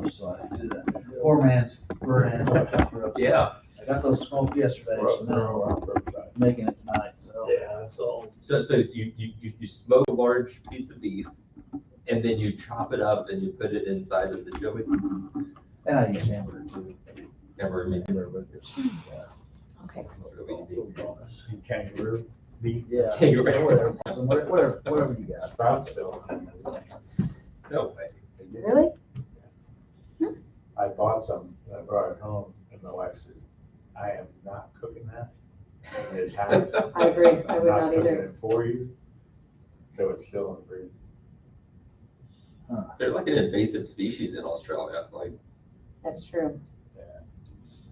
fish, so I do that. Poor man's burning. Yeah. I got those smoked yesterday, so now we're making it tonight, so. Yeah, so. So you smoke a large piece of beef, and then you chop it up and you put it inside of the chili. And I use hamburger too. Never mind. Okay. Kangaroo beef. Yeah, Kangaroo. whatever you got. Sprout sells. No way. Really? I bought some, I brought it home, and my wife says, I am not cooking that in this house. I agree, I I'm would not cooking either. it for you, so it's still in the fridge. They're like an invasive species in Australia. Like That's true.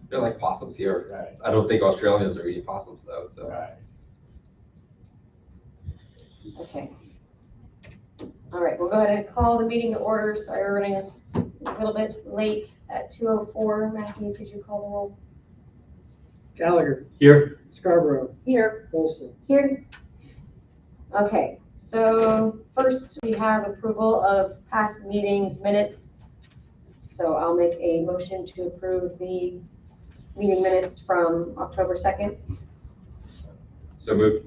they're like possums here. Right, I don't think Australians are eating possums though. So right. Okay. All right, we'll go ahead and call the meeting to order. Sorry, we're running a little bit late at 2:04. Matthew, could you call the roll? Gallagher, here, Scarborough, Here. Olson. Here. Okay, so first we have approval of past meetings minutes. So I'll make a motion to approve the meeting minutes from October 2nd. so move.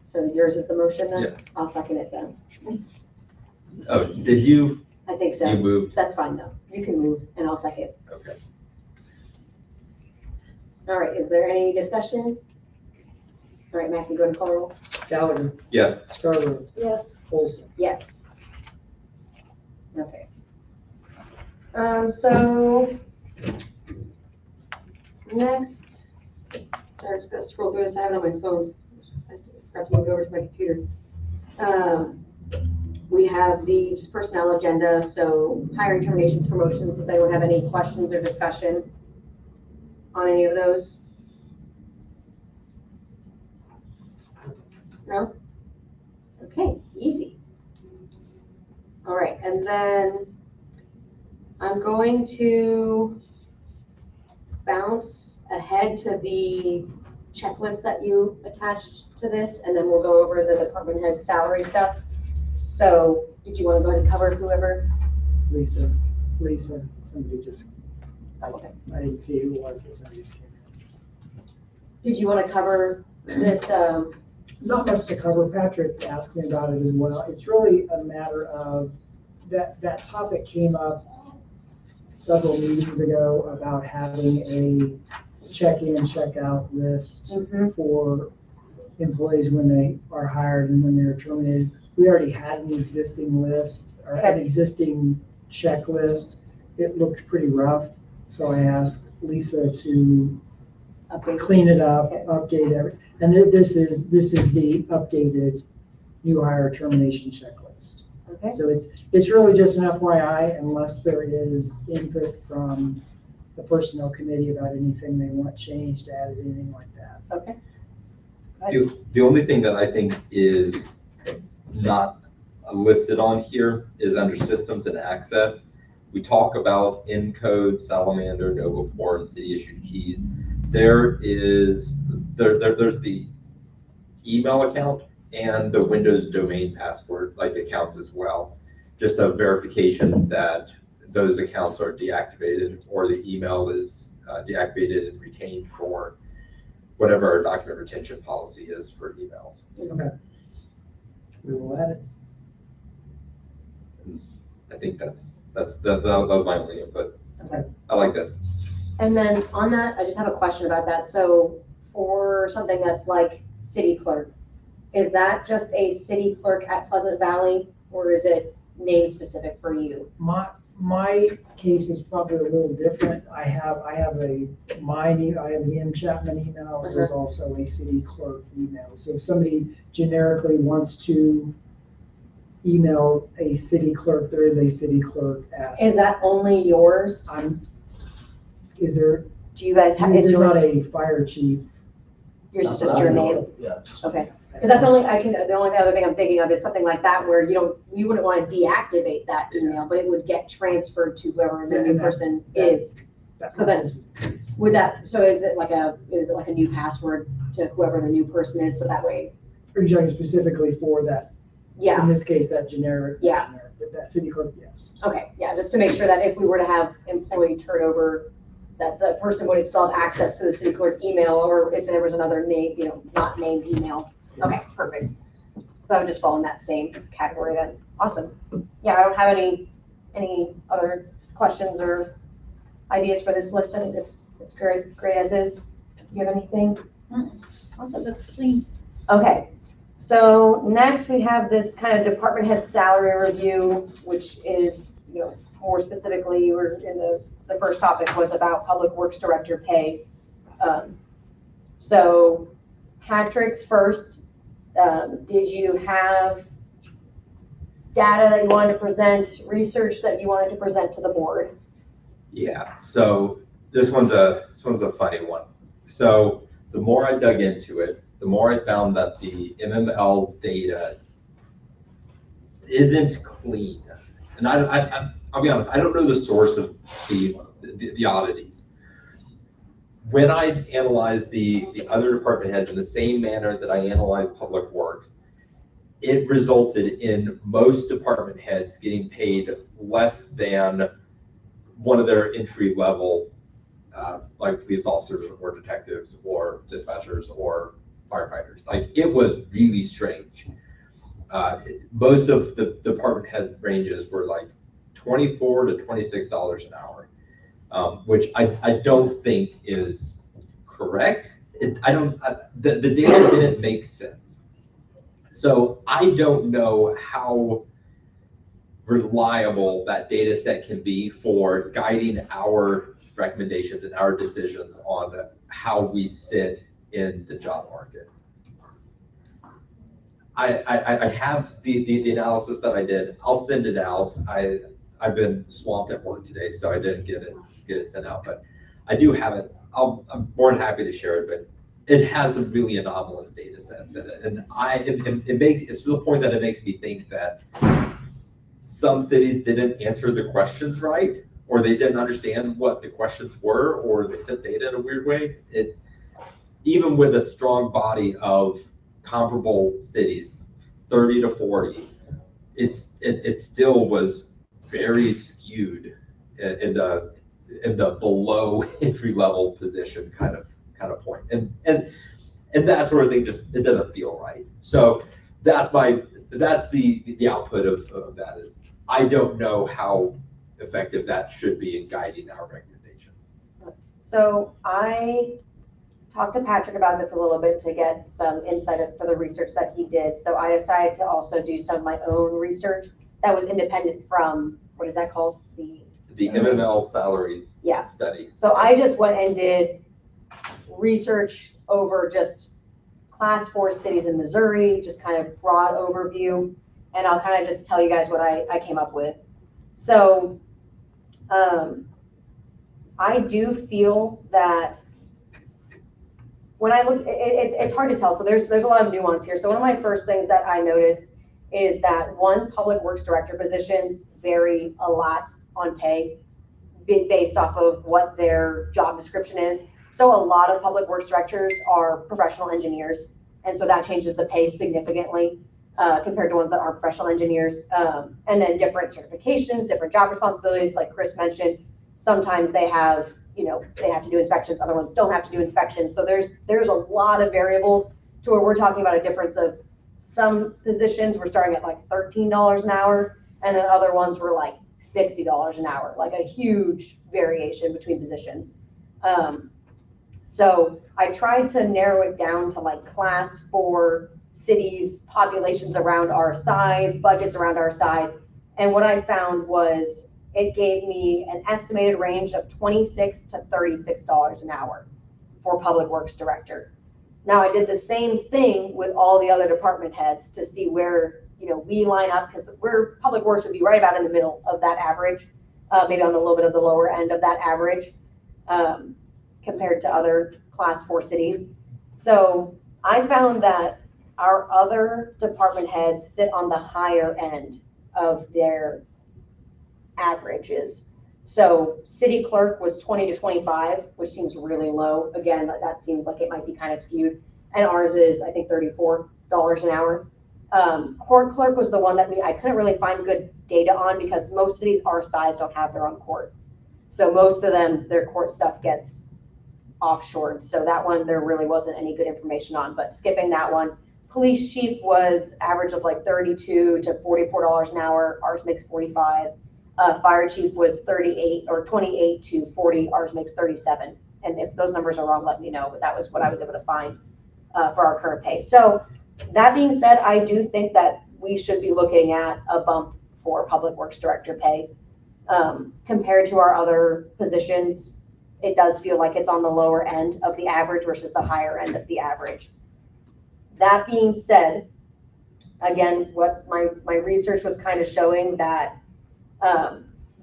So yours is the motion then? Yeah. I'll second it then. Oh, did you? I think You so. moved. That's fine though. You can move and I'll second. Okay. All right, is there any discussion? All right, Matthew, go to call roll. Gallagher, Yes. Scarborough, Yes. Olson. Yes. Okay. So next, sorry, I'm just gonna scroll through this. I have it on my phone. I forgot to move it over to my computer. We have the just personnel agenda, so hiring, terminations, promotions. Does anyone have any questions or discussion on any of those? No? Okay, easy. All right, and then I'm going to bounce ahead to the checklist that you attached to this, and then we'll go over the department head salary stuff. So did you want to go ahead and cover whoever? Lisa, somebody just, Okay. I didn't see who it was, but somebody just came in. Did you want to cover this? Not much to cover. Patrick asked me about it as well. It's really a matter of that topic came up several meetings ago about having a check-in, check-out list for employees when they are hired and when they're terminated. We already had an existing list or an existing checklist. It looked pretty rough, so I asked Lisa to clean it up, update everything. And this is the updated new hire termination checklist. Okay. So it's really just an FYI unless there is input from the personnel committee about anything they want changed, added, anything like that. Okay. The only thing that I think is not listed on here is under systems and access. We talk about Encode, Salamander, NovaPort, and city issued keys. There's the email account and the Windows domain password, like accounts as well. Just a verification that those accounts are deactivated or the email is deactivated and retained for whatever our document retention policy is for emails. Okay. We will add it. I think that was my only input. Okay. I like this. And then on that, I just have a question about that. So for something that's like city clerk, is that just a city clerk at Pleasant Valley, or is it name specific for you? My case is probably a little different. I have an M. Chapman email. There's also a city clerk email. So if somebody generically wants to email a city clerk, there is a city clerk at. Is that only yours? Is there? Do you guys have, is There's not yours, a fire chief. yours is just your name? Yeah. Okay. Because that's the only other thing I'm thinking of is something like that where you wouldn't want to deactivate that email, but it would get transferred to whoever the new person is. That So then- process is- Would that, so is it like a new password to whoever the new person is, so that way, Are you talking specifically for that? yeah, In this case, that generic. Yeah. generic that city clerk, yes. Okay, yeah, just to make sure that if we were to have employee turnover, that the person would still have access to the city clerk email, or if there was another name, not named email. Okay, perfect. So I would just fall in that same category then. Awesome. Yeah, I don't have any other questions or ideas for this list. I think it's great as is. Do you have anything? Awesome. Looks clean. Okay, so next we have this kind of department head salary review, which is, more specifically, we're in the first topic was about public works director pay. So Patrick, first, did you have data that you wanted to present, research that you wanted to present to the board? Yeah, so this one's a funny one. So the more I dug into it, the more I found that the MML data isn't clean. And I'll be honest, I don't know the source of the oddities. When I analyzed the other department heads in the same manner that I analyzed Public Works, it resulted in most department heads getting paid less than one of their entry level, like police officers or detectives or dispatchers or firefighters. Like, it was really strange. Most of the department head ranges were like $24 to $26 an hour, which I don't think is correct. The data didn't make sense. So I don't know how reliable that data set can be for guiding our recommendations and our decisions on how we sit in the job market. I have the analysis that I did. I'll send it out. I've been swamped at work today, so I didn't get it sent out, but I do have it. I'm more than happy to share it, but it has some really anomalous data sets in it. And it's to the point that it makes me think that some cities didn't answer the questions right, or they didn't understand what the questions were, or they set data in a weird way. Even with a strong body of comparable cities, 30 to 40, it still was very skewed in the below entry level position kind of point, and that sort of thing it doesn't feel right. So that's the output of that. Is I don't know how effective that should be in guiding our recommendations. So I talked to Patrick about this a little bit to get some insight as to the research that he did. So I decided to also do some of my own research that was independent from, what is that called? The MML salary study. So I just went and did research over just class 4 cities in Missouri, just kind of broad overview. And I'll kind of just tell you guys what I came up with. So I do feel that when I looked, it's hard to tell. So there's a lot of nuance here. So one of my first things that I noticed is that public works director positions vary a lot on pay based off of what their job description is. So a lot of public works directors are professional engineers. And so that changes the pay significantly compared to ones that aren't professional engineers. And then different certifications, different job responsibilities, like Chris mentioned. Sometimes they have, they have to do inspections, other ones don't have to do inspections. So there's a lot of variables to where we're talking about a difference of some positions were starting at like $13 an hour, and then other ones were like $60 an hour, like a huge variation between positions. So I tried to narrow it down to like class 4 cities, populations around our size, budgets around our size. And what I found was it gave me an estimated range of $26 to $36 an hour for public works director. Now I did the same thing with all the other department heads to see where, we line up, because public works would be right about in the middle of that average, maybe on a little bit of the lower end of that average compared to other class 4 cities. So I found that our other department heads sit on the higher end of their averages. So city clerk was 20 to 25, which seems really low. Again, that seems like it might be kind of skewed. And ours is, I think, $34 an hour. Court clerk was the one that I couldn't really find good data on because most cities our size don't have their own court. So most of them, their court stuff gets offshored. So that one, there really wasn't any good information on, but skipping that one. Police chief was average of like $32 to $44 an hour. Ours makes 45. Fire chief was 38 or 28 to 40. Ours makes 37. And if those numbers are wrong, let me know. But that was what I was able to find for our current pay. So that being said, I do think that we should be looking at a bump for public works director pay. Compared to our other positions, it does feel like it's on the lower end of the average versus the higher end of the average. That being said, again, what my research was kind of showing that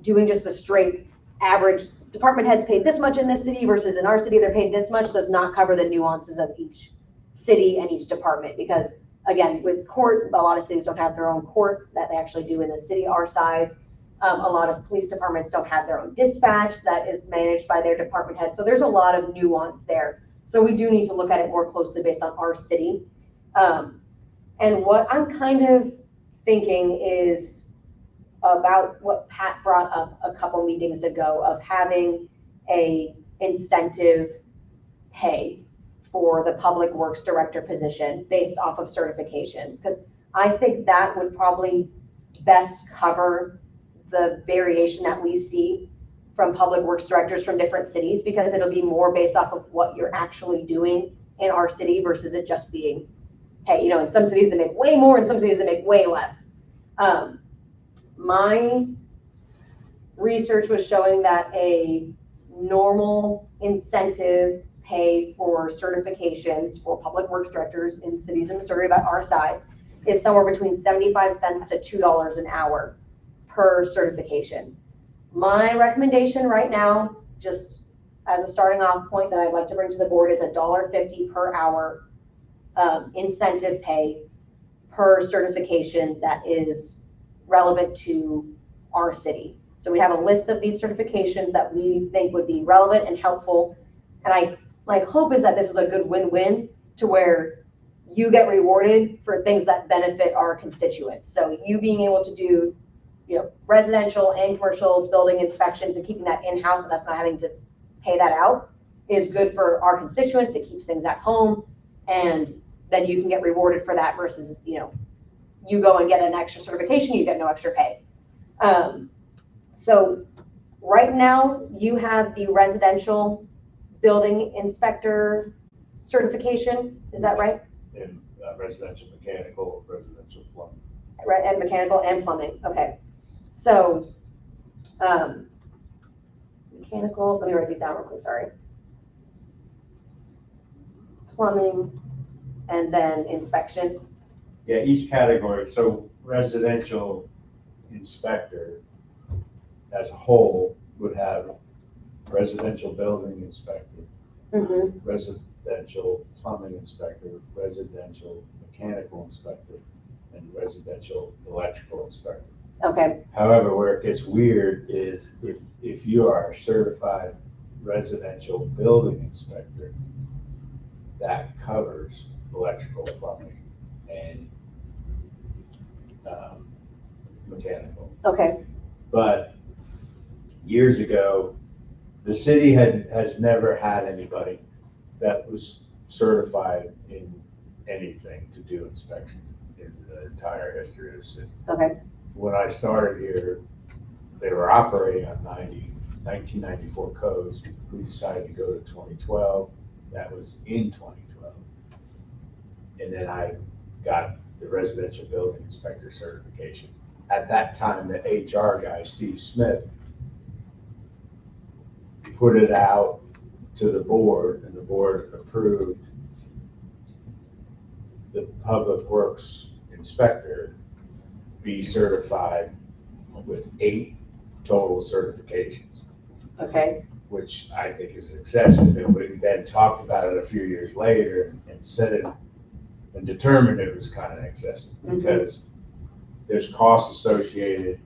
doing just a straight average department heads paid this much in this city versus in our city they're paid this much does not cover the nuances of each city and each department. Because again, with court, a lot of cities don't have their own court that they actually do in the city our size. A lot of police departments don't have their own dispatch that is managed by their department head. So there's a lot of nuance there. So we do need to look at it more closely based on our city. And what I'm kind of thinking is about what Pat brought up a couple meetings ago of having a incentive pay for the public works director position based off of certifications. Because I think that would probably best cover the variation that we see from public works directors from different cities, because it'll be more based off of what you're actually doing in our city versus it just being, hey, in some cities they make way more, in some cities they make way less. My research was showing that a normal incentive pay for certifications for public works directors in cities in Missouri about our size is somewhere between 75 cents to $2 an hour per certification. My recommendation right now, just as a starting off point that I'd like to bring to the board, is $1.50 per hour incentive pay per certification that is relevant to our city. So we have a list of these certifications that we think would be relevant and helpful. And my hope is that this is a good win-win to where you get rewarded for things that benefit our constituents. So you being able to do residential and commercial building inspections and keeping that in-house and us not having to pay that out is good for our constituents. It keeps things at home, and then you can get rewarded for that versus, you go and get an extra certification, you get no extra pay. So right now you have the residential building inspector certification. Is that right? In residential mechanical, residential plumbing. Right, and mechanical and plumbing. Okay. So, mechanical, let me write these down real quick, sorry. Plumbing, and then inspection. Yeah, each category, so residential inspector as a whole would have residential building inspector, Mm-hmm. residential plumbing inspector, residential mechanical inspector, and residential electrical inspector. Okay, However, where it gets weird is if you are a certified residential building inspector, that covers electrical, plumbing, and mechanical. okay, But years ago, the city has never had anybody that was certified in anything to do inspections in the entire history of the city. okay, When I started here, they were operating on 1994 codes. We decided to go to 2012. That was in 2012. And then I got the residential building inspector certification. At that time, the HR guy, Steve Smith, put it out to the board, and the board approved the public works inspector be certified with 8 total certifications, okay, which I think is excessive. And we then talked about it a few years later and said it and determined it was kind of excessive because there's costs associated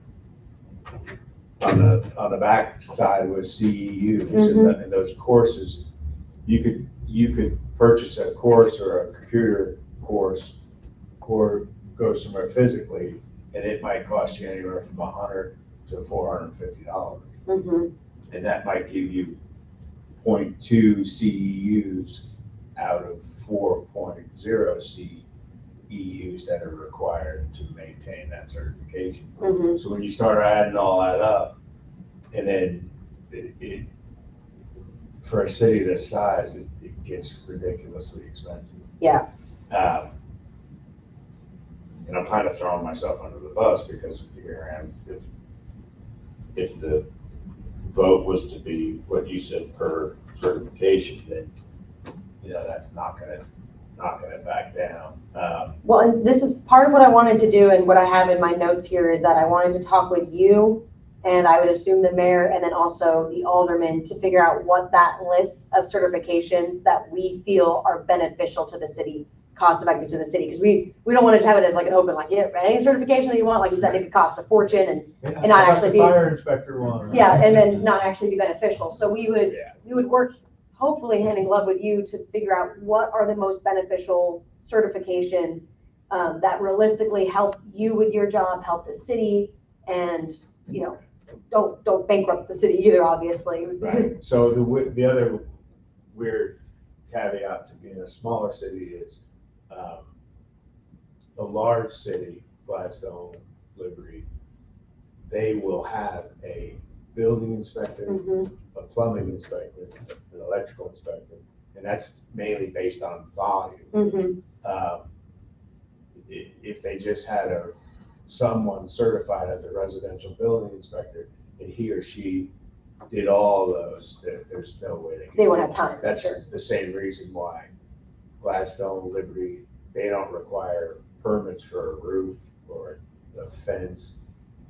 on the back side with CEUs and those courses. You could purchase a course or a computer course, or go somewhere physically, and it might cost you anywhere from $100 to $450. Mhm. And that might give you 0.2 CEUs out of 4.0 CEUs that are required to maintain that certification. Mhm. So when you start adding all that up, and then it for a city this size, it gets ridiculously expensive. Yeah. And I'm kind of throwing myself under the bus because here I am, if the vote was to be what you said per certification, then, that's not gonna back down. Well, and this is part of what I wanted to do, and what I have in my notes here is that I wanted to talk with you, and I would assume the mayor, and then also the alderman, to figure out what that list of certifications that we feel are beneficial to the city, cost effective to the city, because we don't want to have it as like an open, like, yeah, any certification that you want, like you said, it could cost a fortune and not actually be. Fire inspector one. Yeah, and then not actually be beneficial. So we Yeah. would work, hopefully hand in glove with you, to figure out what are the most beneficial certifications that realistically help you with your job, help the city, and, don't bankrupt the city either, obviously. Right, so the other weird caveat to being a smaller city is, a large city, Gladstone, Liberty, they will have a building inspector, Mhm. a plumbing inspector, an electrical inspector, and that's mainly based on volume. Mhm. If they just had someone certified as a residential building inspector, and he or she did all those, there's no way they can. They won't have time, That's sure. the same reason why Gladstone, Liberty, they don't require permits for a roof or a fence.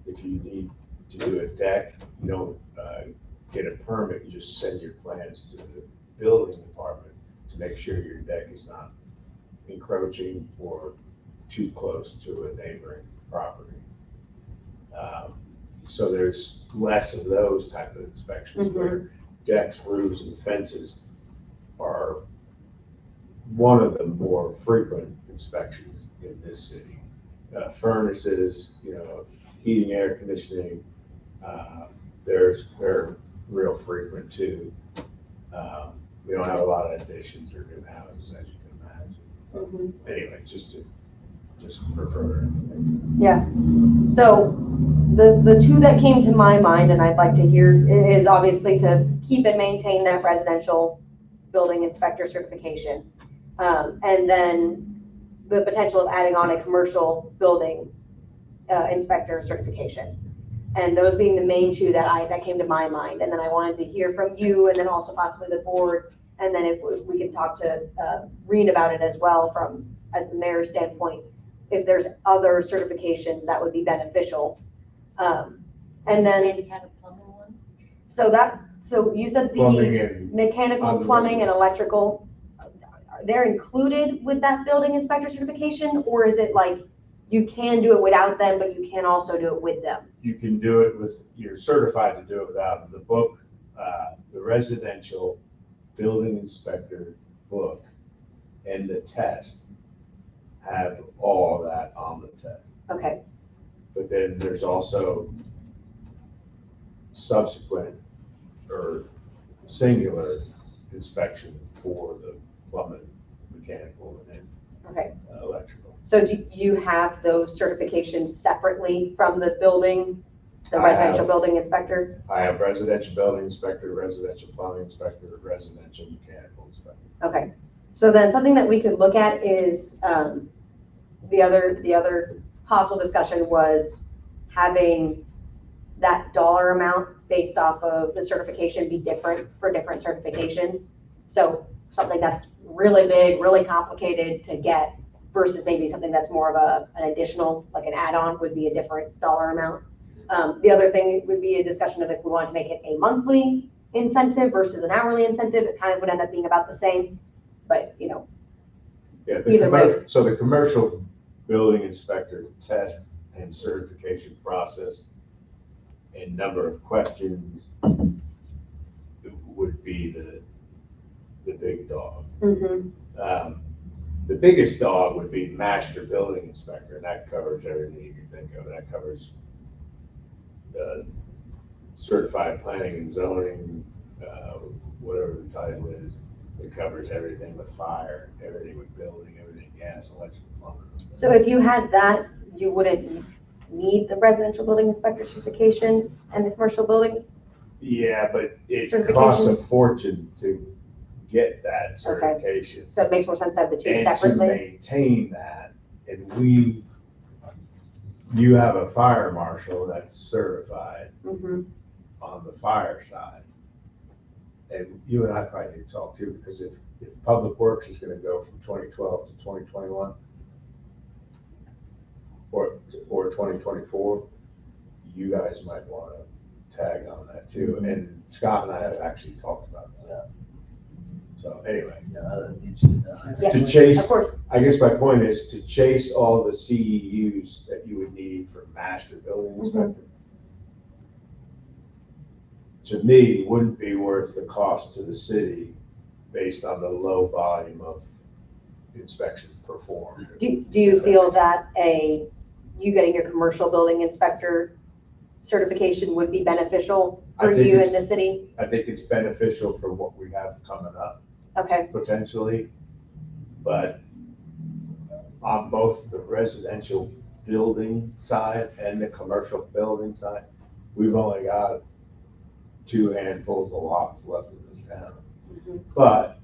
If you need to do a deck, you don't get a permit, you just send your plans to the building department to make sure your deck is not encroaching or too close to a neighboring property. So there's less of those type of inspections, where decks, roofs, and fences are one of the more frequent inspections in this city. Furnaces, heating, air conditioning, they're real frequent too. We don't have a lot of additions or new houses, as you can imagine. Mhm. Anyway, just for further. Yeah. So the two that came to my mind, and I'd like to hear, is obviously to keep and maintain that residential building inspector certification. And then the potential of adding on a commercial building inspector certification. And those being the main two that came to my mind. And then I wanted to hear from you, and then also possibly the board. And then if we can talk to Reen about it as well, as the mayor's standpoint, if there's other certifications that would be beneficial. And then, Said you had a plumbing one? so you said Plumbing the and mechanical, plumbing, and electrical, they're included with that building inspector certification? Or is it like you can do it without them, but you can also do it with them? you can do it you're certified to do it without the book, the residential building inspector book and the test have all that on the test. Okay. But then there's also subsequent or singular inspection for the plumbing, mechanical, and Okay. Electrical. So do you have those certifications separately from the building, the I residential have. building inspector? I have residential building inspector, residential plumbing inspector, residential mechanical inspector. Okay. So then something that we could look at is, the other possible discussion was having that dollar amount based off of the certification be different for different certifications. So something that's really big, really complicated to get versus maybe something that's more of an additional, like an add-on, would be a different dollar amount. The other thing would be a discussion of if we wanted to make it a monthly incentive versus an hourly incentive. It kind of would end up being about the same, but Yeah, Either way. so the commercial building inspector test and certification process and number of questions would be the big dog. mhm, The biggest dog would be master building inspector, and that covers everything you can think of. That covers the certified planning and zoning, whatever the title is. It covers everything with fire, everything with building, everything gas, electric, plumbing. So if you had that, you wouldn't need the residential building inspector certification and the commercial building? Yeah, but it costs a Certification? fortune to get that certification. So it makes more sense to have the two And to separately? maintain that, and you have a fire marshal that's certified Mhm. on the fire side. And you and I probably need to talk too, because if Public Works is gonna go from 2012 to 2021, or 2024, you guys might wanna tag on that too. And Scott and I have actually talked about that. So anyway, Yeah, to chase, of course. I guess my point is to chase all the CEUs that you would need for master building inspector. To me, wouldn't be worth the cost to the city based on the low volume of inspection performed. Do you feel that you getting your commercial building inspector certification would be beneficial for I think you it's- in the city? I think it's beneficial for what we have coming up Okay, potentially, but on both the residential building side and the commercial building side, we've only got 2 handfuls of lots left in this town. Mhm. But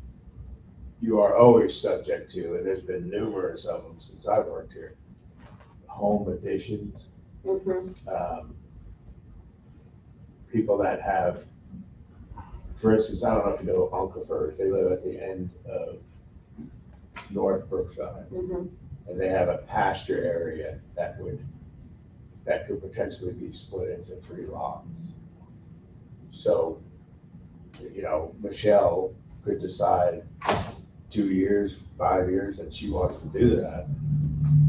you are always subject to, and there's been numerous of them since I've worked here, home additions, Mhm. people that have, for instance, I don't know if you know Uncleford, they live at the end of North Brookside, Mhm. and they have a pasture area that could potentially be split into 3 lots. So, Michelle could decide 2 years, 5 years that she wants to do that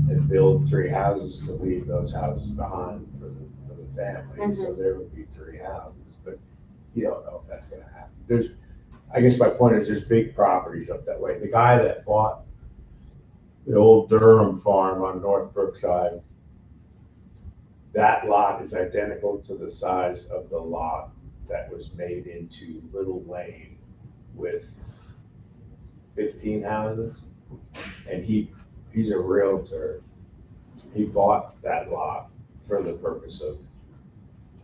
and build 3 houses to leave those houses behind for the family. So there would be 3 houses, but you don't know if that's gonna happen. I guess my point is there's big properties up that way. The guy that bought the old Durham farm on North Brookside, that lot is identical to the size of the lot that was made into Little Lane with 15 houses. And he's a realtor. He bought that lot for the purpose of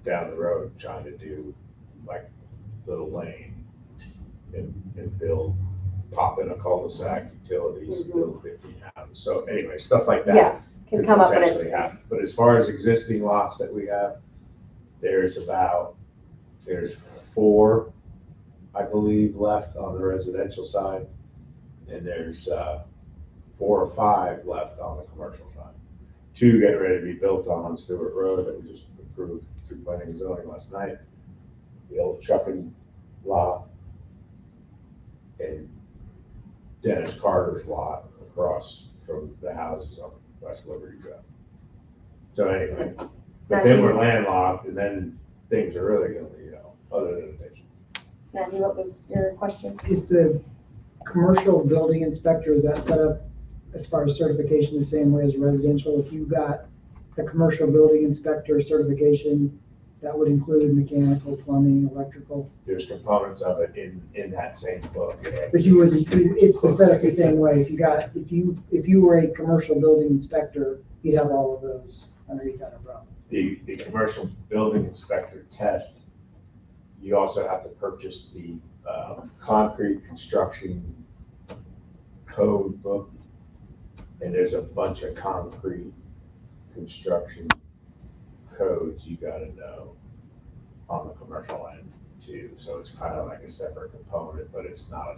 down the road trying to do like Little Lane and pop in a cul-de-sac, utilities, build 15 houses. So anyway, stuff like that. Yeah, can could come up when potentially it's, happen. But as far as existing lots that we have, there's 4, I believe, left on the residential side, and there's 4 or 5 left on the commercial side. 2 getting ready to be built on Stewart Road that we just approved through planning and zoning last night. The old trucking lot and Dennis Carter's lot across from the houses on West Liberty Drive. So anyway, but then we're landlocked, and then things are really gonna be, other than additions. Matthew, what was your question? Is the commercial building inspector, is that set up as far as certification the same way as residential? If you got the commercial building inspector certification, that would include mechanical, plumbing, electrical? There's components of it in that same book. But it's set up the same way. If you were a commercial building inspector, you'd have all of those underneath that umbrella. The commercial building inspector test, you also have to purchase the concrete construction code book. And there's a bunch of concrete construction codes you gotta know on the commercial end too. So it's kind of like a separate component, but it's not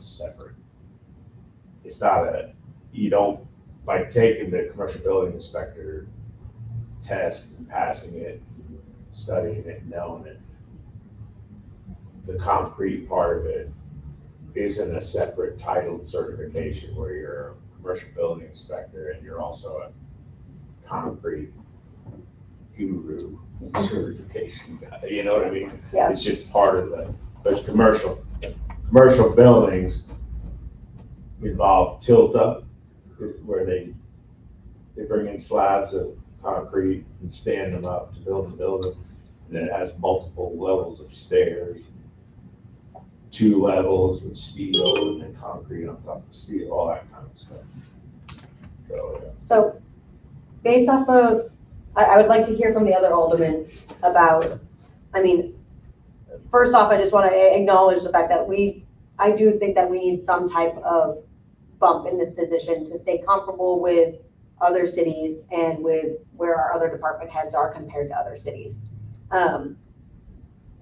you don't, by taking the commercial building inspector test and passing it, studying it, knowing it, the concrete part of it isn't a separate titled certification where you're a commercial building inspector and you're also a concrete guru certification guy. You know what I mean? Yeah. It's just part of but it's commercial buildings involve tilt up, where they bring in slabs of concrete and stand them up to build the building. And it has multiple levels of stairs, 2 levels with steel and then concrete on top of steel, all that kind of stuff. So, yeah. So, based off of, I would like to hear from the other aldermen about, I mean, first off, I just want to acknowledge the fact that I do think that we need some type of bump in this position to stay comparable with other cities and with where our other department heads are compared to other cities.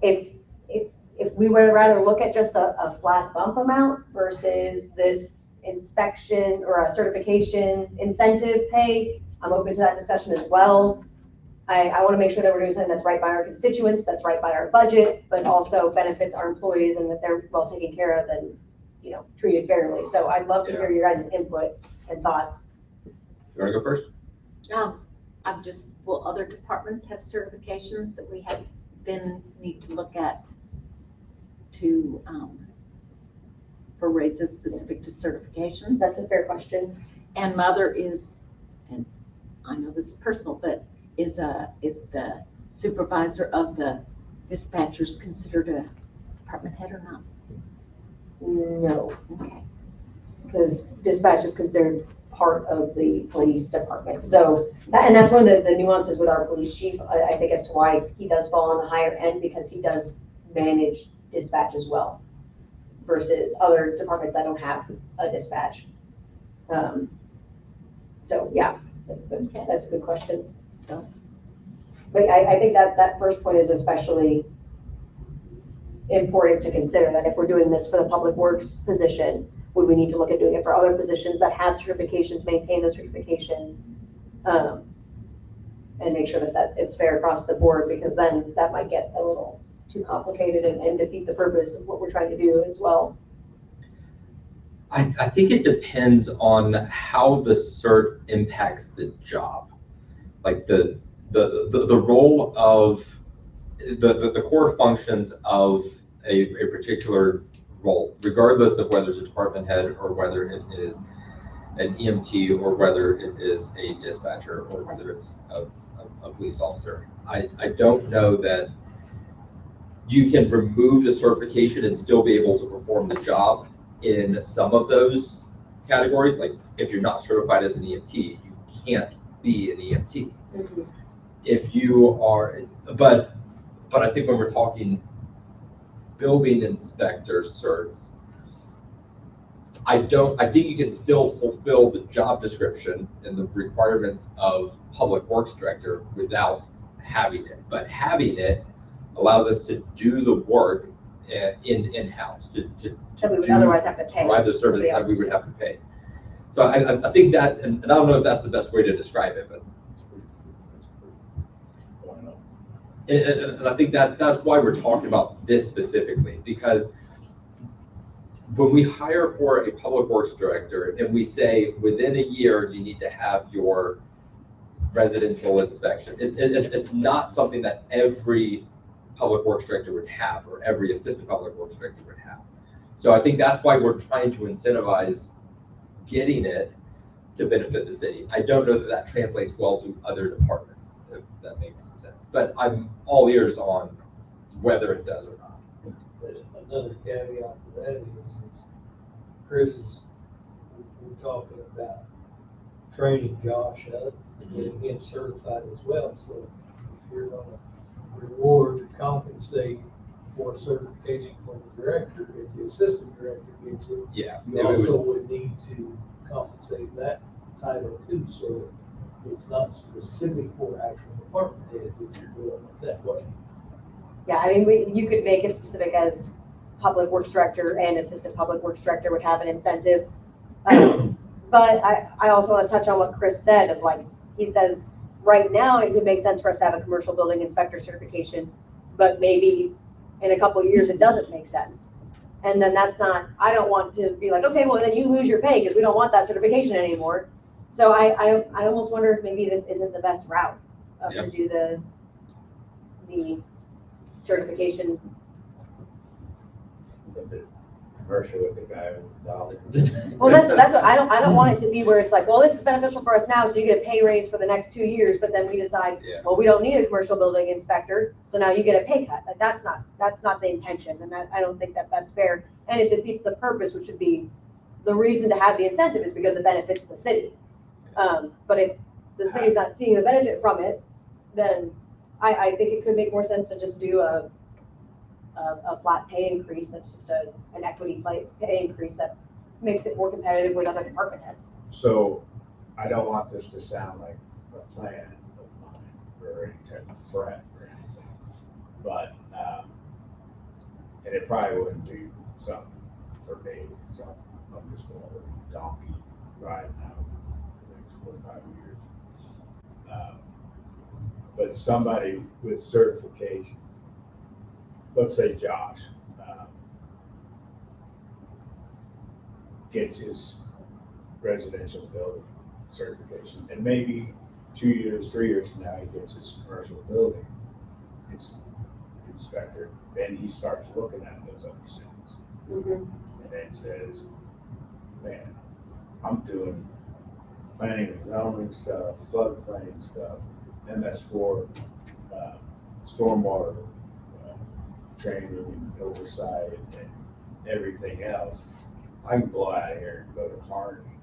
If we would rather look at just a flat bump amount versus this inspection or a certification incentive pay, I'm open to that discussion as well. I want to make sure that we're doing something that's right by our constituents, that's right by our budget, but also benefits our employees and that they're well taken care of and, treated fairly. So I'd love to hear your guys' input and thoughts. You wanna go first? Will other departments have certifications that we have then need to look at to, for raises specific to certifications? That's a fair question. And Mother is, and I know this is personal, but is the supervisor of the dispatchers considered a department head or not? No, Okay. because dispatch is considered part of the police department. So, and that's one of the nuances with our police chief, I think, as to why he does fall on the higher end, because he does manage dispatch as well versus other departments that don't have a dispatch. So, yeah, that's a good question. So, but I think that first point is especially important to consider, that if we're doing this for the public works position, would we need to look at doing it for other positions that have certifications, maintain those certifications, and make sure that it's fair across the board, because then that might get a little too complicated and defeat the purpose of what we're trying to do as well. I think it depends on how the cert impacts the job. Like the role of the core functions of a particular role, regardless of whether it's a department head or whether it is an EMT or whether it is a dispatcher or whether it's a police officer. I don't know that you can remove the certification and still be able to perform the job in some of those categories. Like if you're not certified as an EMT, you can't be an EMT. Mm-hmm. If you are, but I think when we're talking building inspector certs, I think you can still fulfill the job description and the requirements of public works director without having it. But having it allows us to do the work in-house, to That we would otherwise have to pay. provide the service somebody that we else. would have to pay. So I think that, and I don't know if that's the best way to describe it, but and I think that's why we're talking about this specifically, because when we hire for a public works director and we say within a year you need to have your residential inspection, it's not something that every public works director would have or every assistant public works director would have. So I think that's why we're trying to incentivize getting it to benefit the city. I don't know that translates well to other departments, if that makes sense. But I'm all ears on whether it does or not. But another caveat to that is Chris we're talking about training Josh up and getting him certified as well. So if you're gonna reward or compensate for certification from the director, if the assistant director gets it, Yeah. you also would need to compensate that title too, so that it's not specific for actual department heads if you're doing it that way. Yeah, I mean, you could make it specific as public works director and assistant public works director would have an incentive. But I also want to touch on what Chris said of like, he says, right now, it would make sense for us to have a commercial building inspector certification, but maybe in a couple of years, it doesn't make sense. And then that's not, I don't want to be like, okay, well, then you lose your pay because we don't want that certification anymore. So I almost wonder if maybe this isn't the best route to do the certification. But the commercial with the guy with the dollar. Well, that's what, I don't want it to be where it's like, well, this is beneficial for us now, so you get a pay raise for the next 2 years, but then we decide, Yeah. well, we don't need a commercial building inspector, so now you get a pay cut. Like, that's not the intention, and I don't think that that's fair. And it defeats the purpose, which would be, the reason to have the incentive is because it benefits the city. But if the city's not seeing the benefit from it, then I think it could make more sense to just do a flat pay increase, that's just an equity pay increase that makes it more competitive with other department heads. So I don't want this to sound like a plan of mine or any type of threat or anything. But, and it probably wouldn't be something for me, so I'm just gonna let a donkey ride now for the next 4 or 5 years. But somebody with certifications, let's say Josh, gets his residential building certification, and maybe 2 years, 3 years from now, he gets his commercial building inspector, then he starts looking at those other things. Mhm. And then says, man, I'm doing planning and zoning stuff, floodplain stuff, MS4, stormwater training and oversight and everything else. I can blow out of here and go to Kearney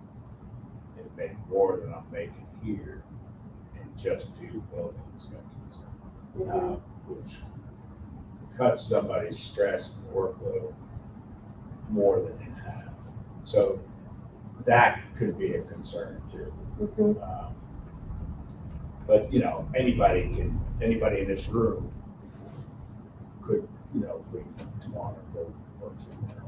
and make more than I'm making here and just do building inspections, which cuts somebody's stress and workload more than in half. So that could be a concern too. Mhm. But, you know, anybody in this room could, you know, leave tomorrow and go work somewhere else.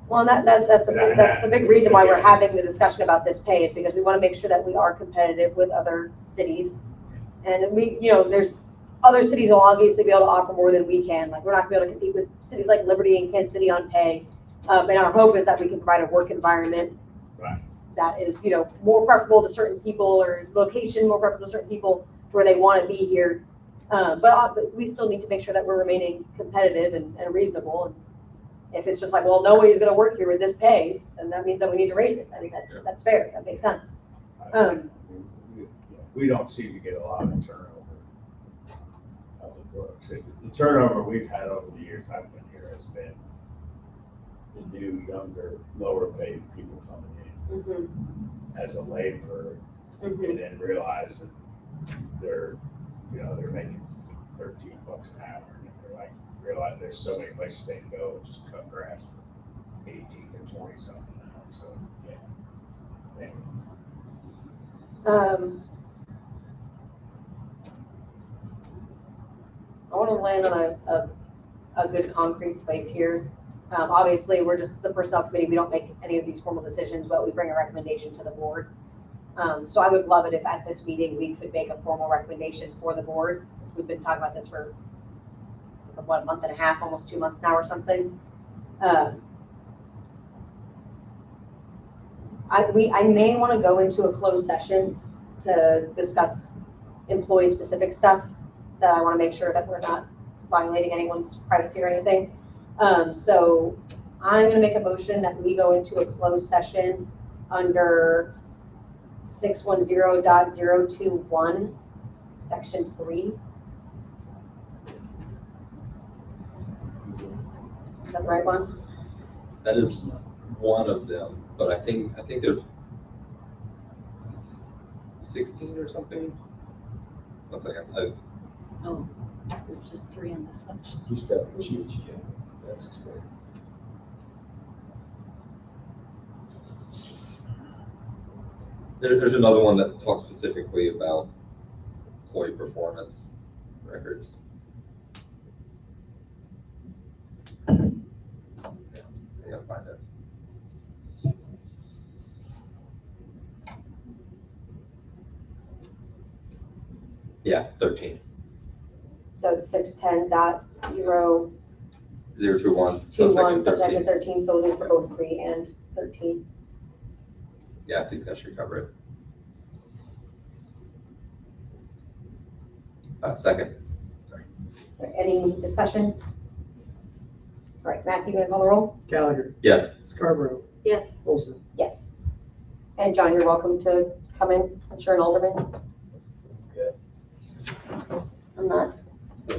Well, and that's the big reason why we're having the discussion about this pay, is because we want to make sure that we are competitive with other cities. And we, you know, there's other cities will obviously be able to offer more than we can. Like, we're not going to be able to compete with cities like Liberty and Kansas City on pay. And our hope is that we can provide a work environment Right. that is, you know, more preferable to certain people, or location more preferable to certain people where they want to be here. But we still need to make sure that we're remaining competitive and reasonable. And if it's just like, well, nobody's going to work here with this pay, then that means that we need to raise it. I think that's fair. That makes sense. We don't seem to get a lot of turnover of the books. The turnover we've had over the years I've been here has been the new, younger, lower paid people coming in Mhm. as a laborer, Mhm. and then realize that they're making $13 an hour, and they're like, realize there's so many places they can go and just cut grass for 18 to 20 something an hour. So yeah. Anyway. I want to land on a good concrete place here. Obviously, we're just the personnel committee. We don't make any of these formal decisions, but we bring a recommendation to the board. So I would love it if at this meeting we could make a formal recommendation for the board, since we've been talking about this for a month and a half, almost 2 months now or something. I may want to go into a closed session to discuss employee-specific stuff that I want to make sure that we're not violating anyone's privacy or anything. So I'm going to make a motion that we go into a closed session under 610.021, section 3. Is that the right one? That is one of them, but I think there's 16 or something. 1 second. Oh, there's just 3 on this one. Just got the cheat sheet. That's good. There's another one that talks specifically about employee performance records. I gotta find it. Yeah, 13. So it's 610.021, 021, subsection subsection 13. 13, so we'll do for both 3 and 13. Yeah, I think that should cover it. Second. Any discussion? All right, Matthew, gonna call the roll? Gallagher, Yes. Scarborough, Yes. Olson. Yes. And John, you're welcome to come in, since you're an alderman. Okay. I'm not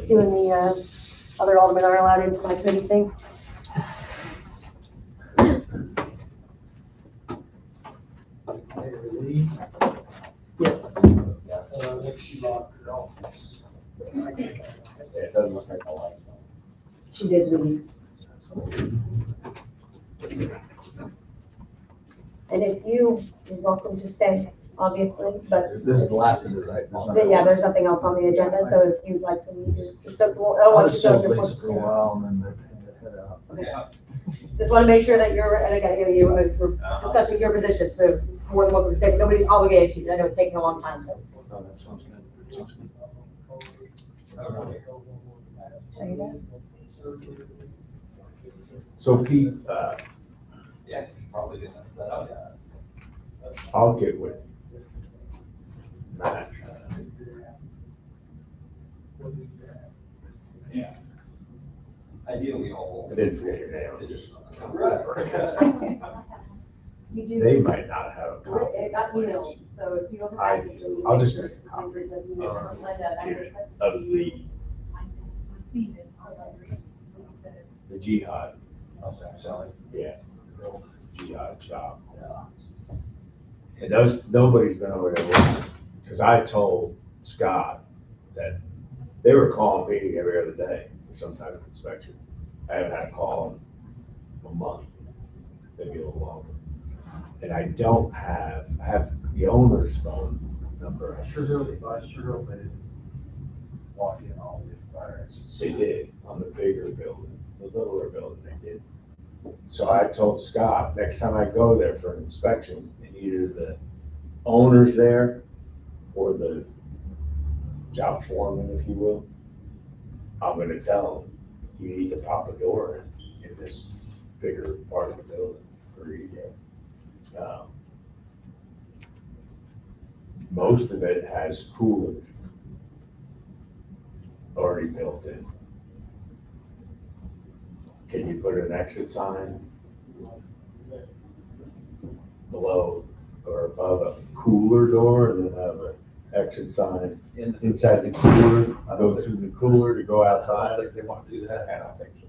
doing the, other aldermen aren't allowed into my committee thing. Mayor Lee, Yes. I think she locked her office. It doesn't look like a lot. She did leave. And if you're welcome to stay, obviously, but, This is the last of it, right? but yeah, there's nothing else on the agenda, so if you'd like to leave, just don't, I don't I'll want you just to go show in your Lisa for a post. while and then head out. Okay. Just want to make sure that you're, and again, we're discussing your position, so more than welcome to stay. Nobody's obligated to. I know it's taking a long time, so. Oh, that sounds good. Sounds good. So Pete, Yeah, probably didn't set up. I'll get with Matt. Yeah. Ideally, all. I didn't forget your name, I just. You do. They might not have a copy. It got emailed, so if you don't have I access to do. it. I'll just make make a sure copy. it's like you Of Linda, the jihad. Yeah. Jihad shop. And those, nobody's been over there working, because I told Scott that they were calling me every other day for some type of inspection. I haven't had a call in a month, maybe a little longer. And I don't have, I have the owner's phone number. I sure hope they didn't walk in all the fire exits. They did on the bigger building, the littler building they did. So I told Scott, next time I go there for an inspection, and either the owner's there or the job foreman, if you will, I'm gonna tell him, you need to pop a door in this bigger part of the building for egress. Most of it has coolers already built in. Can you put an exit sign below or above a cooler door and then have an exit sign inside the cooler, go through the cooler to go I outside? don't think they want to do that. I don't think so.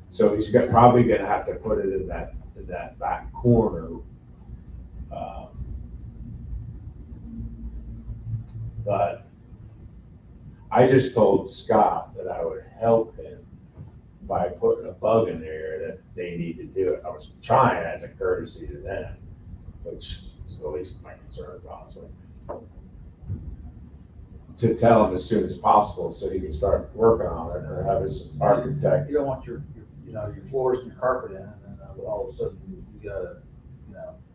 So he's probably gonna have to put it in that back corner. But I just told Scott that I would help him by putting a bug in there that they need to do it. I was trying as a courtesy to them, which is the least of my concern, honestly. To tell him as soon as possible so he can start working on it or have his architect. You don't want your floors and your carpet in, and then all of a sudden you gotta,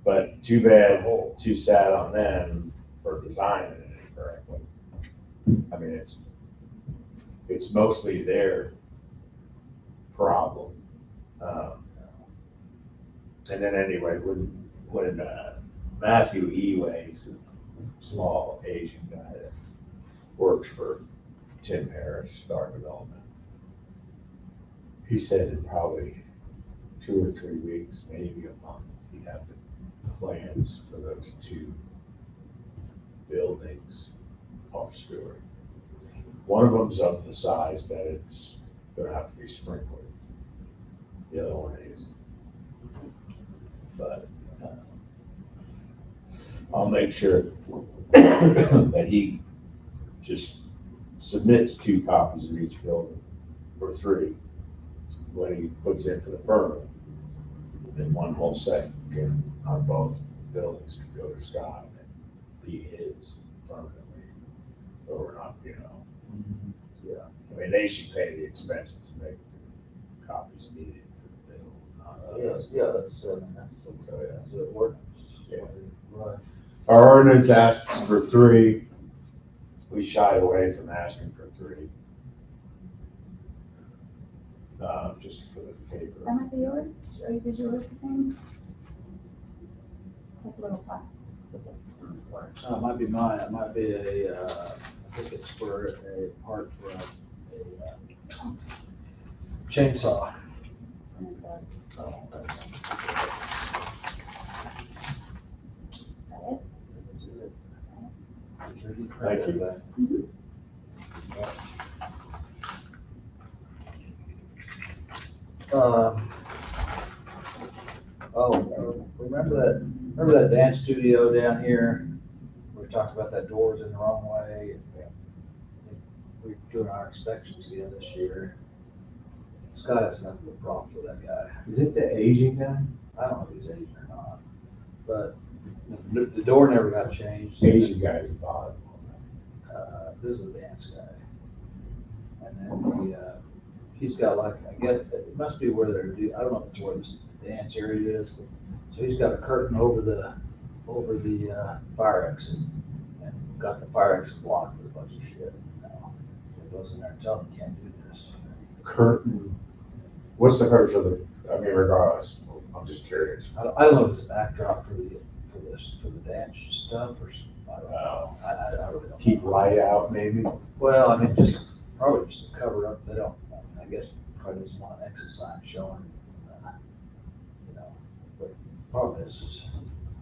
But too bad, too sad on them for designing it incorrectly. I mean, it's mostly their problem. And then anyway, when Matthew Eway's a small Asian guy that works for Tim Harris Star Development, he said in probably 2 or 3 weeks, maybe a month, he'd have the plans for those 2 buildings off Stewart. One of them's of the size that it's gonna have to be sprinkled. The other one is. But I'll make sure that he just submits 2 copies of each building, or 3, when he puts in for the permit. Then one whole set can, on both buildings, can go to Scott and be his permanently. But we're not, yeah, I mean, they should pay the expenses to make the copies needed for the bill, not us. yeah, that's the ordinance. Yeah. Right. Our ordinance asks for 3. We shied away from asking for 3. Just for the paper. That might be yours, or did you list the thing? It's like a little plaque with some sort. It might be mine, it might be I think it's for a part for a chainsaw. was. Is that it? Thank you. Remember that dance studio down here? We talked about that door's in the wrong way. We're doing our inspections again this year. Scott has nothing but problems with that guy. Is it the Asian guy? I don't know if he's Asian or not, but the door never got changed. Asian guy's odd. This is a dance guy. And then he's got like, I guess, it must be where they're, I don't know if it's where this dance area is. So he's got a curtain over the fire exit and got the fire exit blocked with a bunch of shit. Now, he goes in there and tells him, you can't do this. Curtain. What's the purpose of the, I mean, regardless, I'm just curious. I don't know if it's a backdrop for the dance stuff or, I don't know. I really don't. Keep light out maybe? Well, I mean, just, probably just to cover up, they don't, I guess, probably doesn't want an exit sign showing, but the problem is,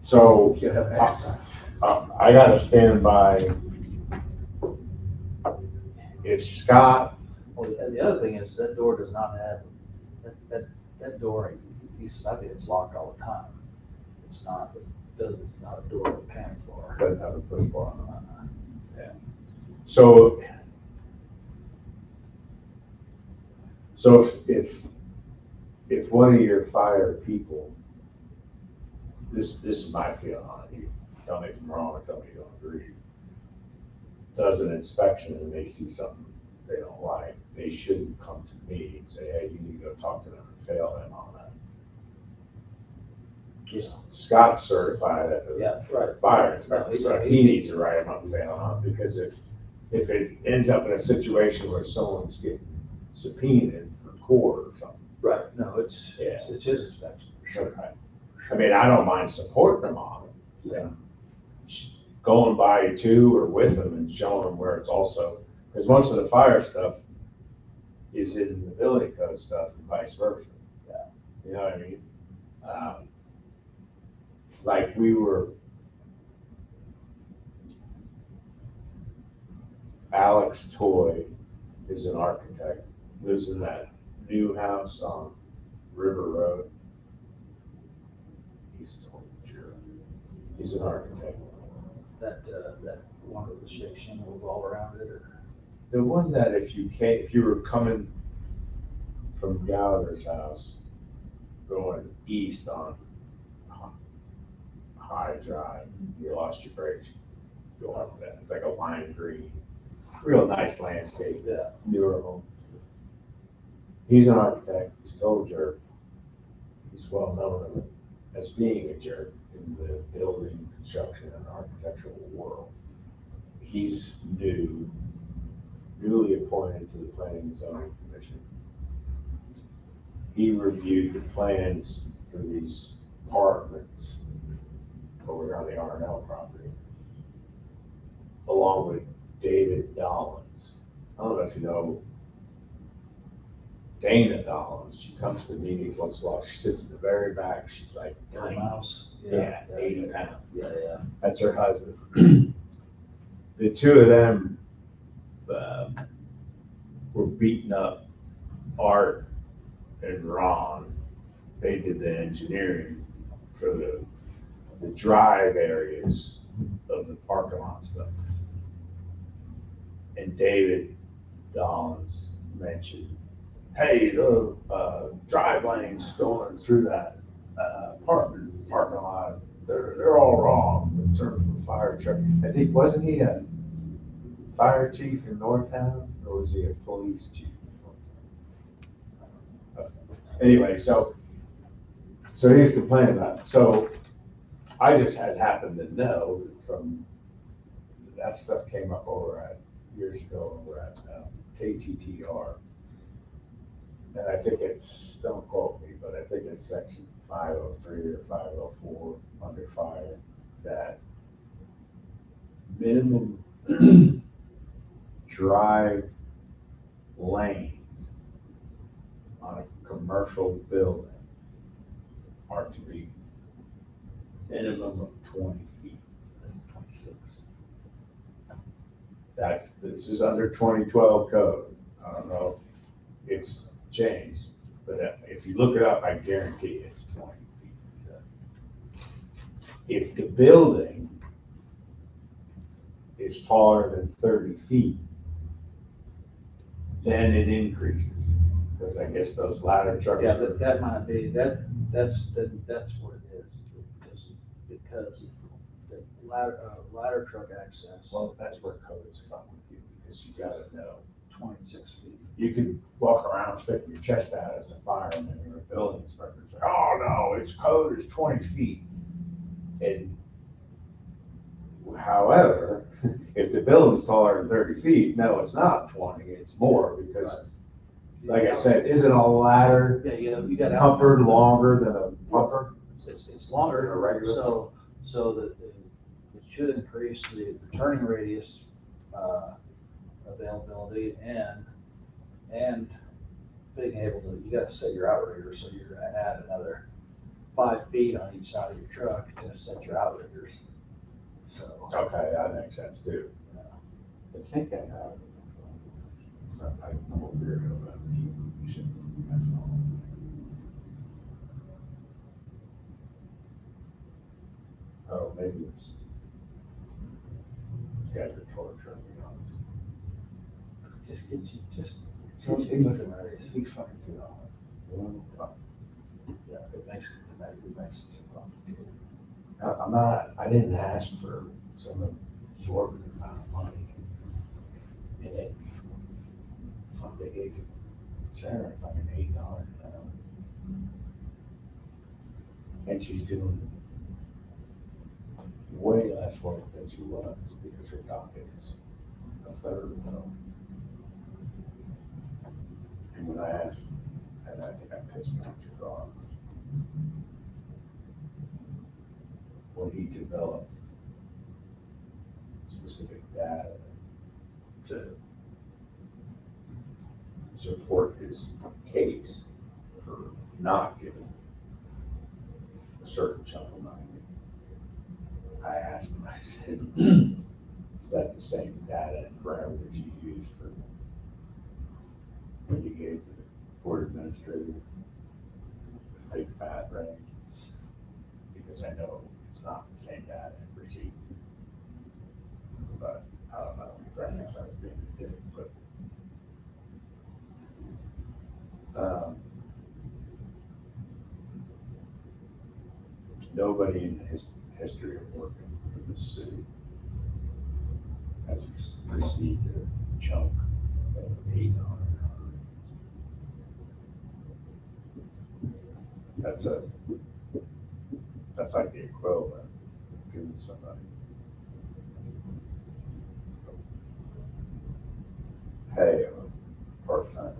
So, you gotta have an exit sign. I gotta stand by. If Scott, Well, the other thing is that door does not have, that door, I think it's locked all the time. It's not a door with a panic bar. doesn't have a push bar on it. So if one of your fire people, this is my feeling on it, you tell me if I'm wrong or tell me you don't agree, does an inspection and they see something they don't like, they shouldn't come to me and say, hey, you need to go talk to them and fail them on that. Yeah. Scott's certified at the Yeah, right. fire inspector, No, so he needs to write him up and fail on it, because if it ends up in a situation where someone's getting subpoenaed for court or something. Right, no, it's Yeah. his inspection, for sure. I mean, I don't mind supporting them on it. Yeah. Going by too or with them and showing them where it's also, because most of the fire stuff is in the building code stuff and vice versa. Yeah. You know what I mean? Like we were, Alex Toy is an architect, lives in that new house on River Road. He's an architect. That one with the shake shingles all around it, or? The one that if you were coming from Gallagher's house, going east on High Drive, you lost your brakes, go up that. It's like a lime green, real nice landscape, Yeah. newer home. He's an architect, he's told a jerk. He's well known as being a jerk in the building, construction, and architectural world. He's newly appointed to the Planning and Zoning Commission. He reviewed the plans for these apartments over on the R&L property, along with David Dollins. I don't know if you know Dana Dollins. She comes to meetings once in a while. She sits in the very back. She's like tiny. Mouse. Yeah, 80 pounds. Yeah. That's her husband. The two of them were beating up Art and Ron. They did the engineering for the drive areas of the parking lot stuff. And David Dollins mentioned, hey, the drive lanes going through that apartment parking lot, they're all wrong in terms of the fire truck. I think, wasn't he a fire chief in Northtown, or was he a police chief in Northtown? Anyway, so he was complaining about it. So I just had happened to know from, that stuff came up years ago over at KTTR. And I think it's, don't quote me, but I think it's section 503 or 504 under fire, that minimum drive lanes on a commercial building are to be minimum of 20 feet. 26. This is under 2012 code. I don't know if it's changed, but if you look it up, I guarantee it's 20 feet. If the building is taller than 30 feet, then it increases. Because I guess those ladder trucks. Yeah, that might be, that's what it is. Because the ladder truck access. Well, that's where codes come with you, because you gotta know. 26 feet. You can walk around sticking your chest out as a fireman or a building inspector and say, oh, no, its code is 20 feet. And however, if the building's taller than 30 feet, no, it's not 20, it's more, because like I said, isn't a ladder Yeah, you got. pumper longer than a pumper? It's longer, A regular. so that it should increase the turning radius, availability and being able to, you gotta set your outrigger, so you're gonna add another 5 feet on each side of your truck to set your outriggers. So, Okay, that makes sense too. I think I have. So I know weird about shit. That's all. Oh, maybe it's. Guys are torturing me on this. keep looking at it. He fucking do all that. Yeah, it makes it complicated. I'm not, I didn't ask for some exorbitant amount of money. And it, fuck, they gave Sarah fucking $8 an hour. And she's doing way less work than she was, because her docket is a third of them. And when I asked, and I think I pissed Dr. off, when he developed specific data to support his case for not giving a certain chunk of money, I asked him, I said, is that the same data and parameters you used for when you gave the court administrator the big fat range? Because I know it's not the same data and procedure. But I don't know, I guess I was being a dick, but. Nobody in his history of working for the city has received a chunk of $8. That's like the equivalent of giving somebody pay of a part-time.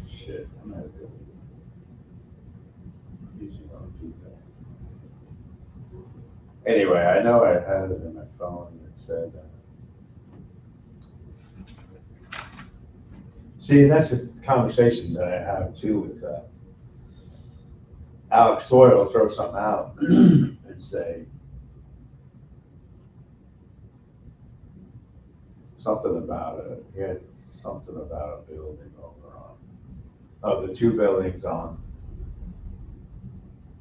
Shit, I'm gonna do it. Usually don't do that. Anyway, I know I had it in my phone that said, see, that's a conversation that I have too with Alex Toyle. Will throw something out and say something about it. He had something about a building over on, the two buildings on,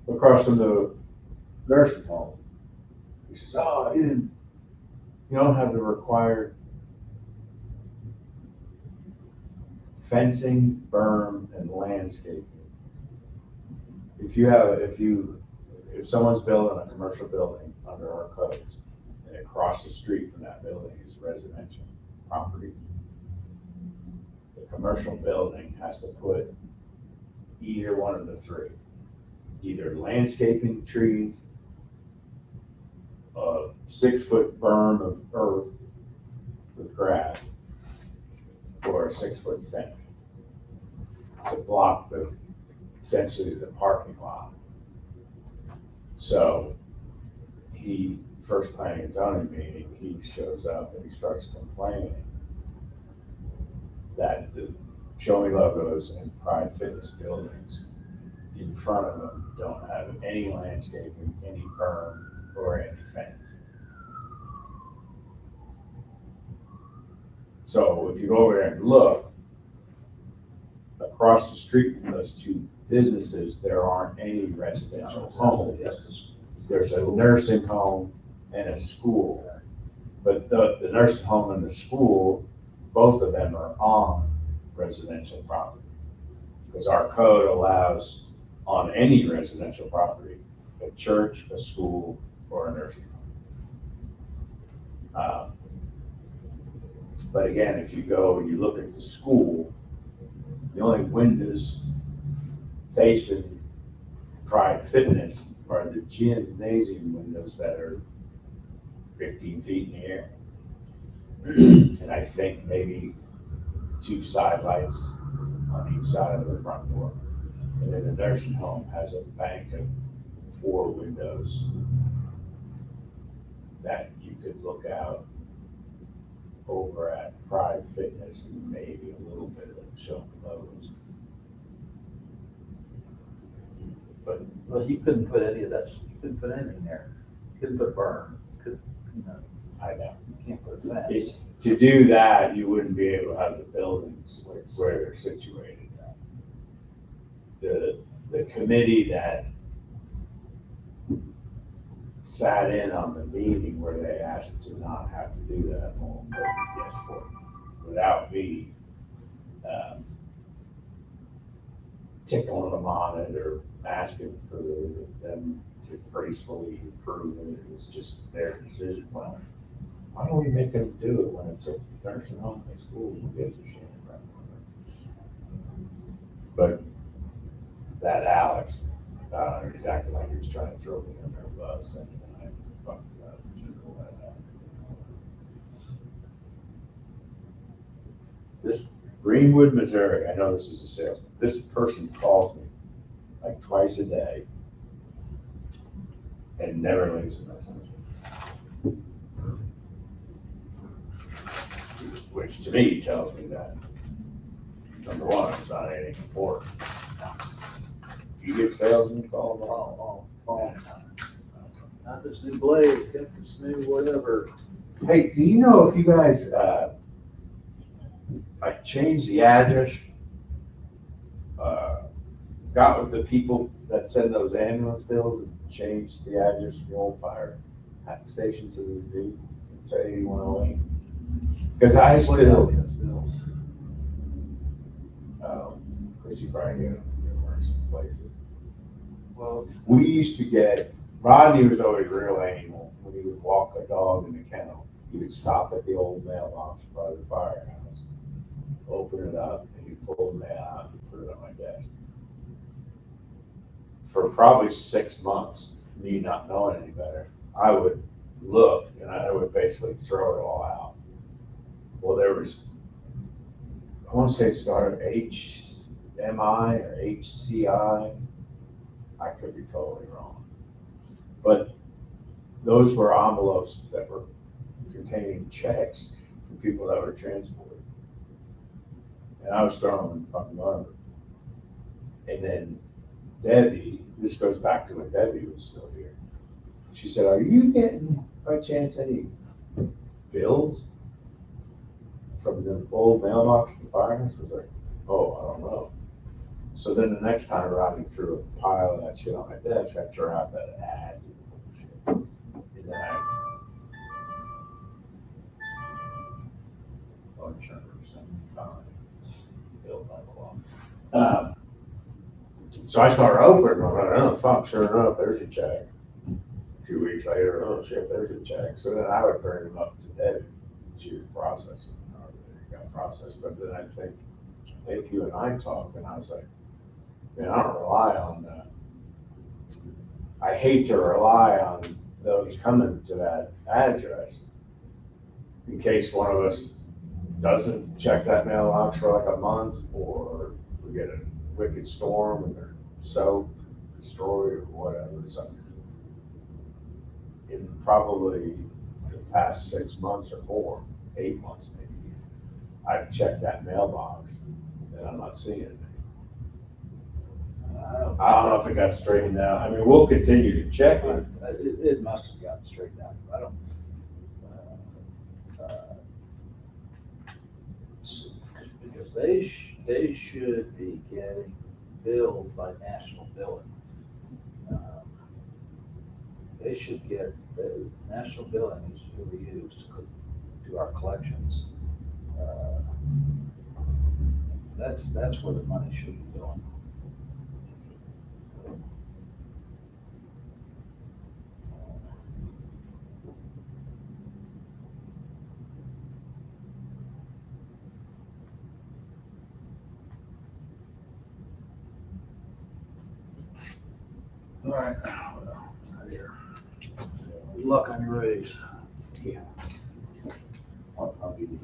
across from the nursing home. He says, oh, you don't have the required fencing, berm, and landscaping. If someone's building a commercial building under our codes, and across the street from that building is residential property, the commercial building has to put either one of the three, either landscaping, trees, a 6-foot berm of earth with grass, or a 6-foot fence to block essentially the parking lot. So first planning and zoning meeting, he shows up and he starts complaining that the Show Me logos and Pride Fitness buildings in front of them don't have any landscaping, any berm, or any fence. So if you go over there and look, across the street from those two businesses, there aren't any residential homes. There's a nursing home and a school. But the nursing home and the school, both of them are on residential property. Because our code allows on any residential property, a church, a school, or a nursing home. But again, if you go and you look at the school, the only windows facing Pride Fitness are the gymnasium windows that are 15 feet in the air. And I think maybe 2 side lights on each side of the front door. And then the nursing home has a bank of 4 windows that you could look out over at Pride Fitness and maybe a little bit of showing logos. But Well, you couldn't put any of that, you couldn't put anything there. You couldn't put a berm, I know. you can't put a fence. To do that, you wouldn't be able to have the buildings where they're situated. The committee that sat in on the meeting where they asked to not have to do that, will vote yes for it, without me tickling them on it or asking for them to gracefully approve it. It's just their decision. Well, why don't we make them do it when it's a nursing home and a school? Who gives a shit? But that Alex, exactly like he was trying to throw me under a bus, and I fucked up. This Greenwood, Missouri, I know this is a salesman. This person calls me like twice a day and never leaves a message. Which to me tells me that, number one, it's not anything important. You get salesmen calling all the time. Not this new blade, got this new whatever. Hey, do you know if you guys, like changed the address? Got with the people that send those ambulance bills and changed the address from the old fire station to the new, to 8108? Because I still, because you probably get them in worse places. Well, We used to get, Rodney was always real anal when he would walk a dog in the kennel. He would stop at the old mailbox by the firehouse, open it up, and he'd pull the mail out and put it on my desk. For probably 6 months, me not knowing any better, I would look and I would basically throw it all out. Well, there was, I want to say it started HMI or HCI. I could be totally wrong. But those were envelopes that were containing checks for people that were transported. And I was throwing them in the fucking garbage. And then Debbie, this goes back to when Debbie was still here. She said, "Are you getting, by chance, any bills from the old mailbox at the firehouse?" I was like, "Oh, I don't know." So then the next time Rodney threw a pile of that shit on my desk, I threw out that ads and bullshit. And then bunch under 75, built by law. So I started opening, I'm like, oh, fuck, sure enough, there's a check. 2 weeks later, oh shit, there's a check. So then I would bring them up to Debbie. She would process them, or they got processed. But then I'd think you and I talked, and I was like, man, I don't rely on that. I hate to rely on those coming to that address in case one of us doesn't check that mailbox for like a month, or we get a wicked storm and they're soaked, destroyed, or whatever. So in probably the past 6 months or more, 8 months maybe, I've checked that mailbox and I'm not seeing it. I don't know if it got straightened out. I mean, we'll continue to check it. It must have gotten straightened out. I don't. Because they should be getting billed by national billing. They should get, the national billing is really used to do our collections. That's where the money should be going. All right, well, here. Good luck on your raise. Yeah. I'll be the.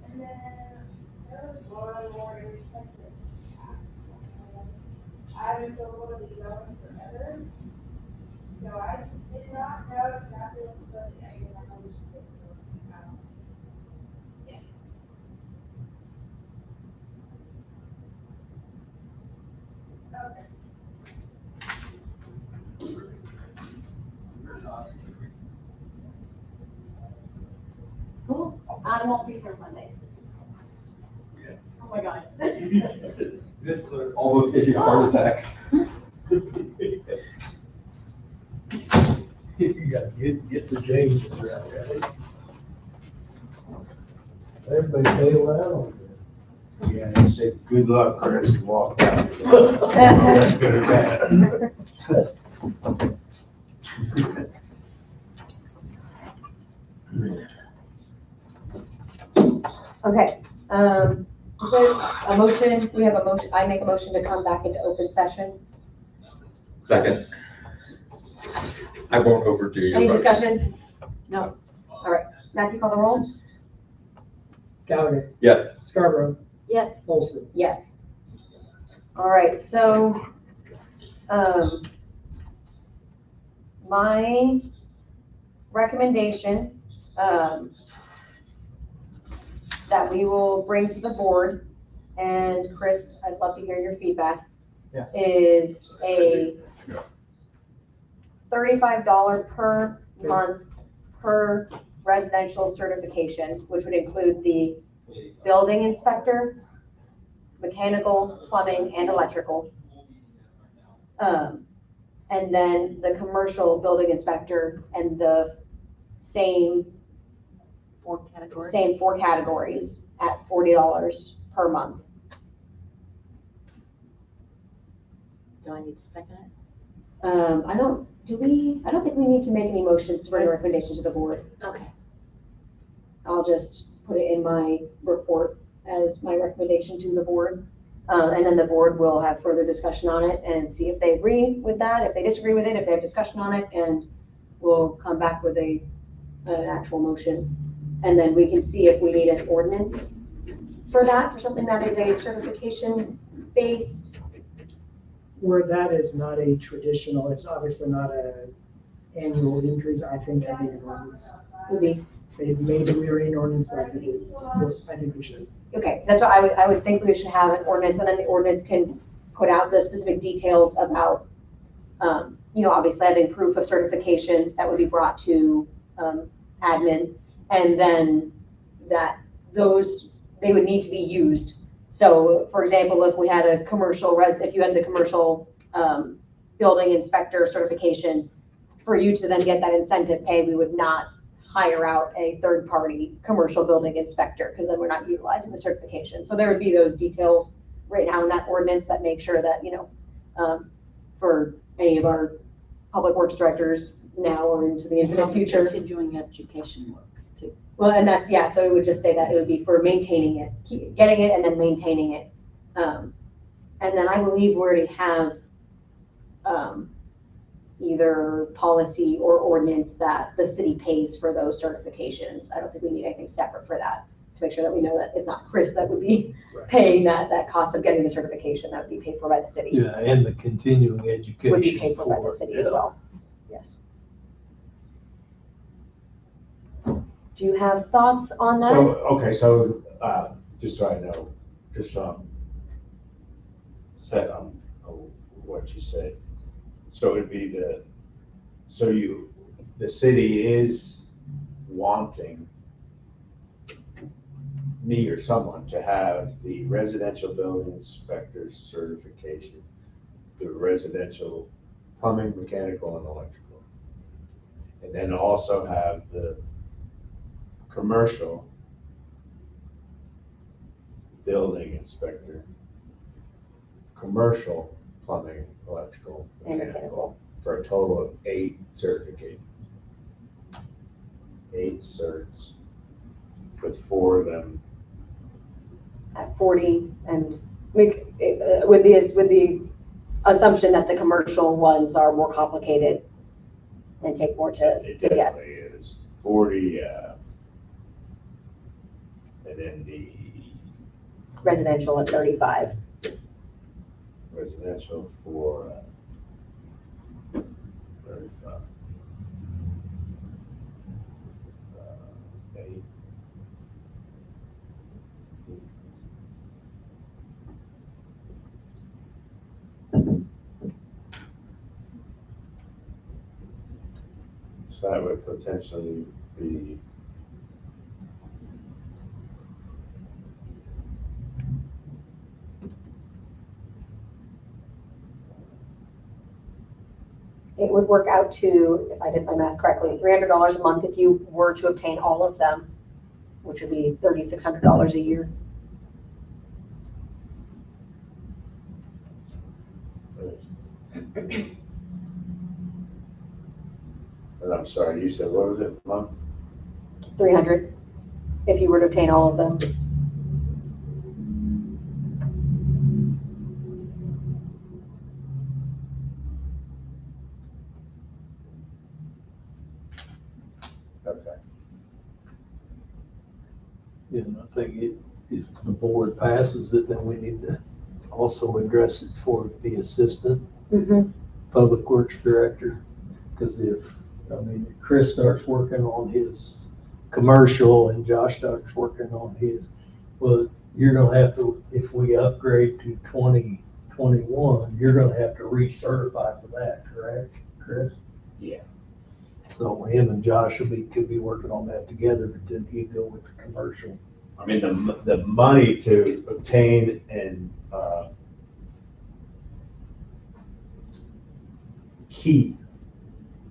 And then there was one more expensive. I was able to be going forever. So I did not know exactly what to put in. I didn't know which to take. Yeah. Okay. Cool. I won't be here Monday. Oh my God. Good clerk. Almost gave you a heart attack. You gotta get the changes right, right? Everybody bail out on this. Yeah, he said, good luck, Chris, he walked out. That's good or bad. Okay, is there a motion, we have a motion, I make a motion to come back into open session. Second. I won't overdo your Any motion. discussion? No. All right, Matthew, call the roll? Gallagher, Yes. Scarborough, Yes. Olson. Yes. All right, so, my recommendation, that we will bring to the board, and Chris, I'd love to hear your feedback. Yeah. Is a $35 per month per residential certification, which would include the building inspector, mechanical, plumbing, and electrical. And then the commercial building inspector and the same Same 4 categories at $40 per month. Do I need to second it? I don't think we need to make any motions to bring a recommendation to the board. Okay. I'll just put it in my report as my recommendation to the board. And then the board will have further discussion on it and see if they agree with that, if they disagree with it, if they have discussion on it, and we'll come back with an actual motion. And then we can see if we need an ordinance for that, for something that is a certification based. Where that is not a traditional, it's obviously not a annual increase, I think an ordinance would be, Maybe we already an ordinance, but I think we should. okay, that's what I would think we should have an ordinance, and then the ordinance can put out the specific details about, obviously having proof of certification that would be brought to, admin, and then that they would need to be used. So, for example, if we had if you had the commercial, building inspector certification, for you to then get that incentive pay, we would not hire out a third-party commercial building inspector, because then we're not utilizing the certification. So there would be those details right now in that ordinance that make sure that, for any of our public works directors now or into the infinite future. Continuing education works too. Well, and that's, yeah, so it would just say that it would be for maintaining it, getting it and then maintaining it. And then I believe we already have either policy or ordinance that the city pays for those certifications. I don't think we need anything separate for that, to make sure that we know that it's not Chris that would be paying that cost of getting the certification. That would be paid for by the city. Yeah, and the continuing education. Would be paid for by the city as well. Yes. Do you have thoughts on that? Just so I know, just set on what you said. So it'd be the city is wanting me or someone to have the residential building inspector's certification, the residential plumbing, mechanical, and electrical. And then also have the commercial building inspector, commercial plumbing, electrical, And mechanical, for a total of 8 certifications. 8 certs, with 4 of them. At 40, and with the assumption that the commercial ones are more complicated and take more to It get. definitely is 40, and then the Residential at 35. residential for 35. 8. So that would potentially be It would work out to, if I did my math correctly, $300 a month if you were to obtain all of them, which would be $3,600 a year. And I'm sorry, you said, what was it, a month? 300 if you were to obtain all of them. Okay. Yeah, and I think if the board passes it, then we need to also address it for the assistant public works director. Because if Chris starts working on his commercial and Josh starts working on his, well, you're gonna have to, if we upgrade to 2021, you're gonna have to recertify for that, correct, Chris? Yeah. So him and Josh could be working on that together, but then he'd go with the commercial. I mean, the money to obtain and keep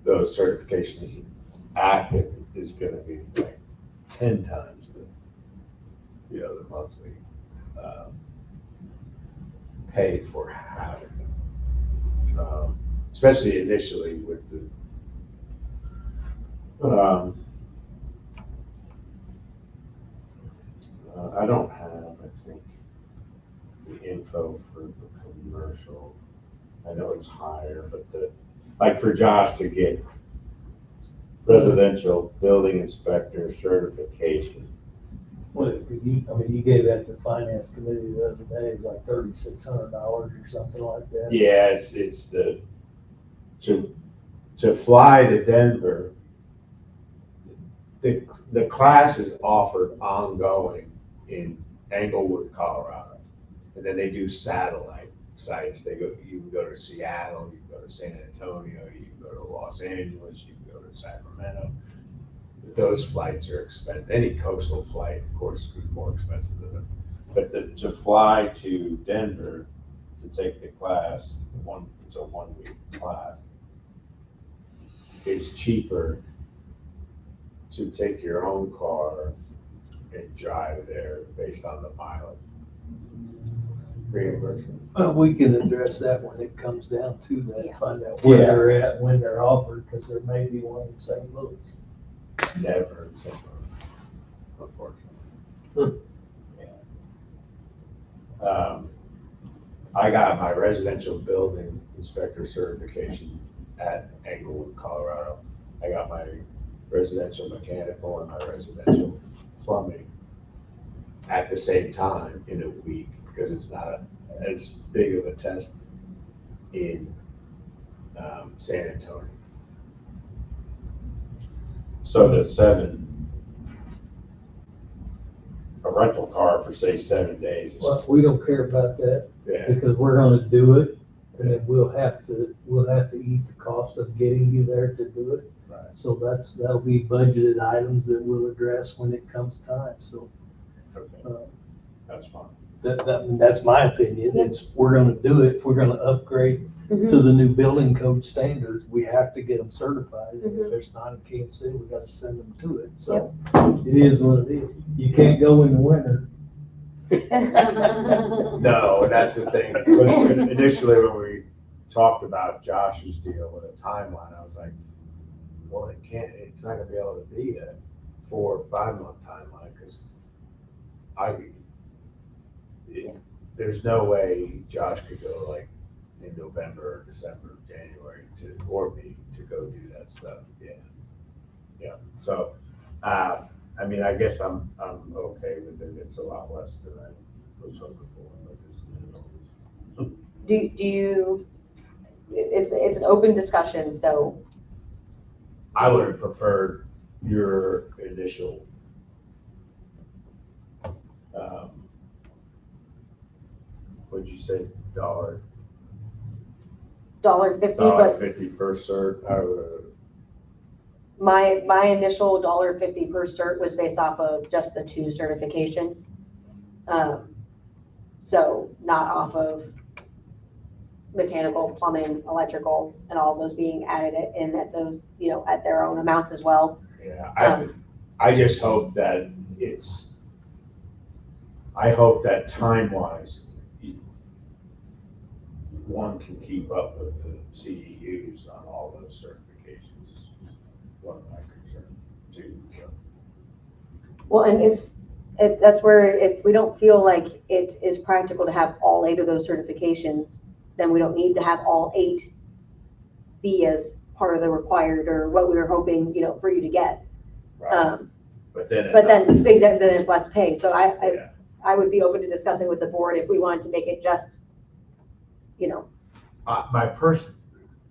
those certifications active is gonna be like 10 times the monthly pay for having them. Especially initially with the I don't have, I think, the info for the commercial. I know it's higher, but like for Josh to get residential building inspector certification. Well, you gave that to the finance committee the other day, like $3,600 or something like that. Yeah, it's to fly to Denver. the class is offered ongoing in Englewood, Colorado. And then they do satellite sites. You can go to Seattle, you can go to San Antonio, you can go to Los Angeles, you can go to Sacramento. But those flights are expensive. Any coastal flight, of course, is more expensive than it. But to fly to Denver to take the class, it's a 1 week class. It's cheaper to take your own car and drive there based on the mileage reimbursement. We can address that when it comes down to that, Yeah. find out where Yeah. they're at, when they're offered, because there may be one in St. Louis. Never in St. Louis, unfortunately. I got my residential building inspector certification at Englewood, Colorado. I got my residential mechanical and my residential plumbing at the same time in a week, because it's not as big of a test in San Antonio. So a rental car for say 7 days. Well, we don't care about that, Yeah, because we're gonna do it, and then we'll have to eat the cost of getting you there to do it. right. So that'll be budgeted items that we'll address when it comes time, so, Okay, that's fine. that's my opinion, we're gonna do it, if we're gonna upgrade Mhm. to the new building code standards, we have to get them certified, and Mhm. if there's not in Kansas City, we gotta send them to it, so it is what it is. You can't go in the winter. No, and that's the thing. Initially, when we talked about Josh's deal with a timeline, I was like, well, it's not gonna be able to be a 4 or 5 month timeline, because there's no way Josh could go like in November, or December, January or me to go do that stuff. Yeah. So, I mean, I guess I'm okay with it. It's a lot less than I was hoping for, but Do you, it's an open discussion, so I would have preferred your initial, what'd you say, $1.50, $1.50, but $1.50 per cert? I would my initial $1.50 per cert was based off of just the 2 certifications. So not off of mechanical, plumbing, electrical, and all of those being added in at the, at their own amounts as well. yeah, I just hope that I hope that time-wise, one can keep up with the CEUs on all those certifications. One of my concerns too. Well, and if that's where, if we don't feel like it is practical to have all 8 of those certifications, then we don't need to have all 8 be as part of the required, or what we were hoping, for you to get. Right. But then. Exactly, then it's less pay. So Yeah. I would be open to discussing with the board if we wanted to make it just,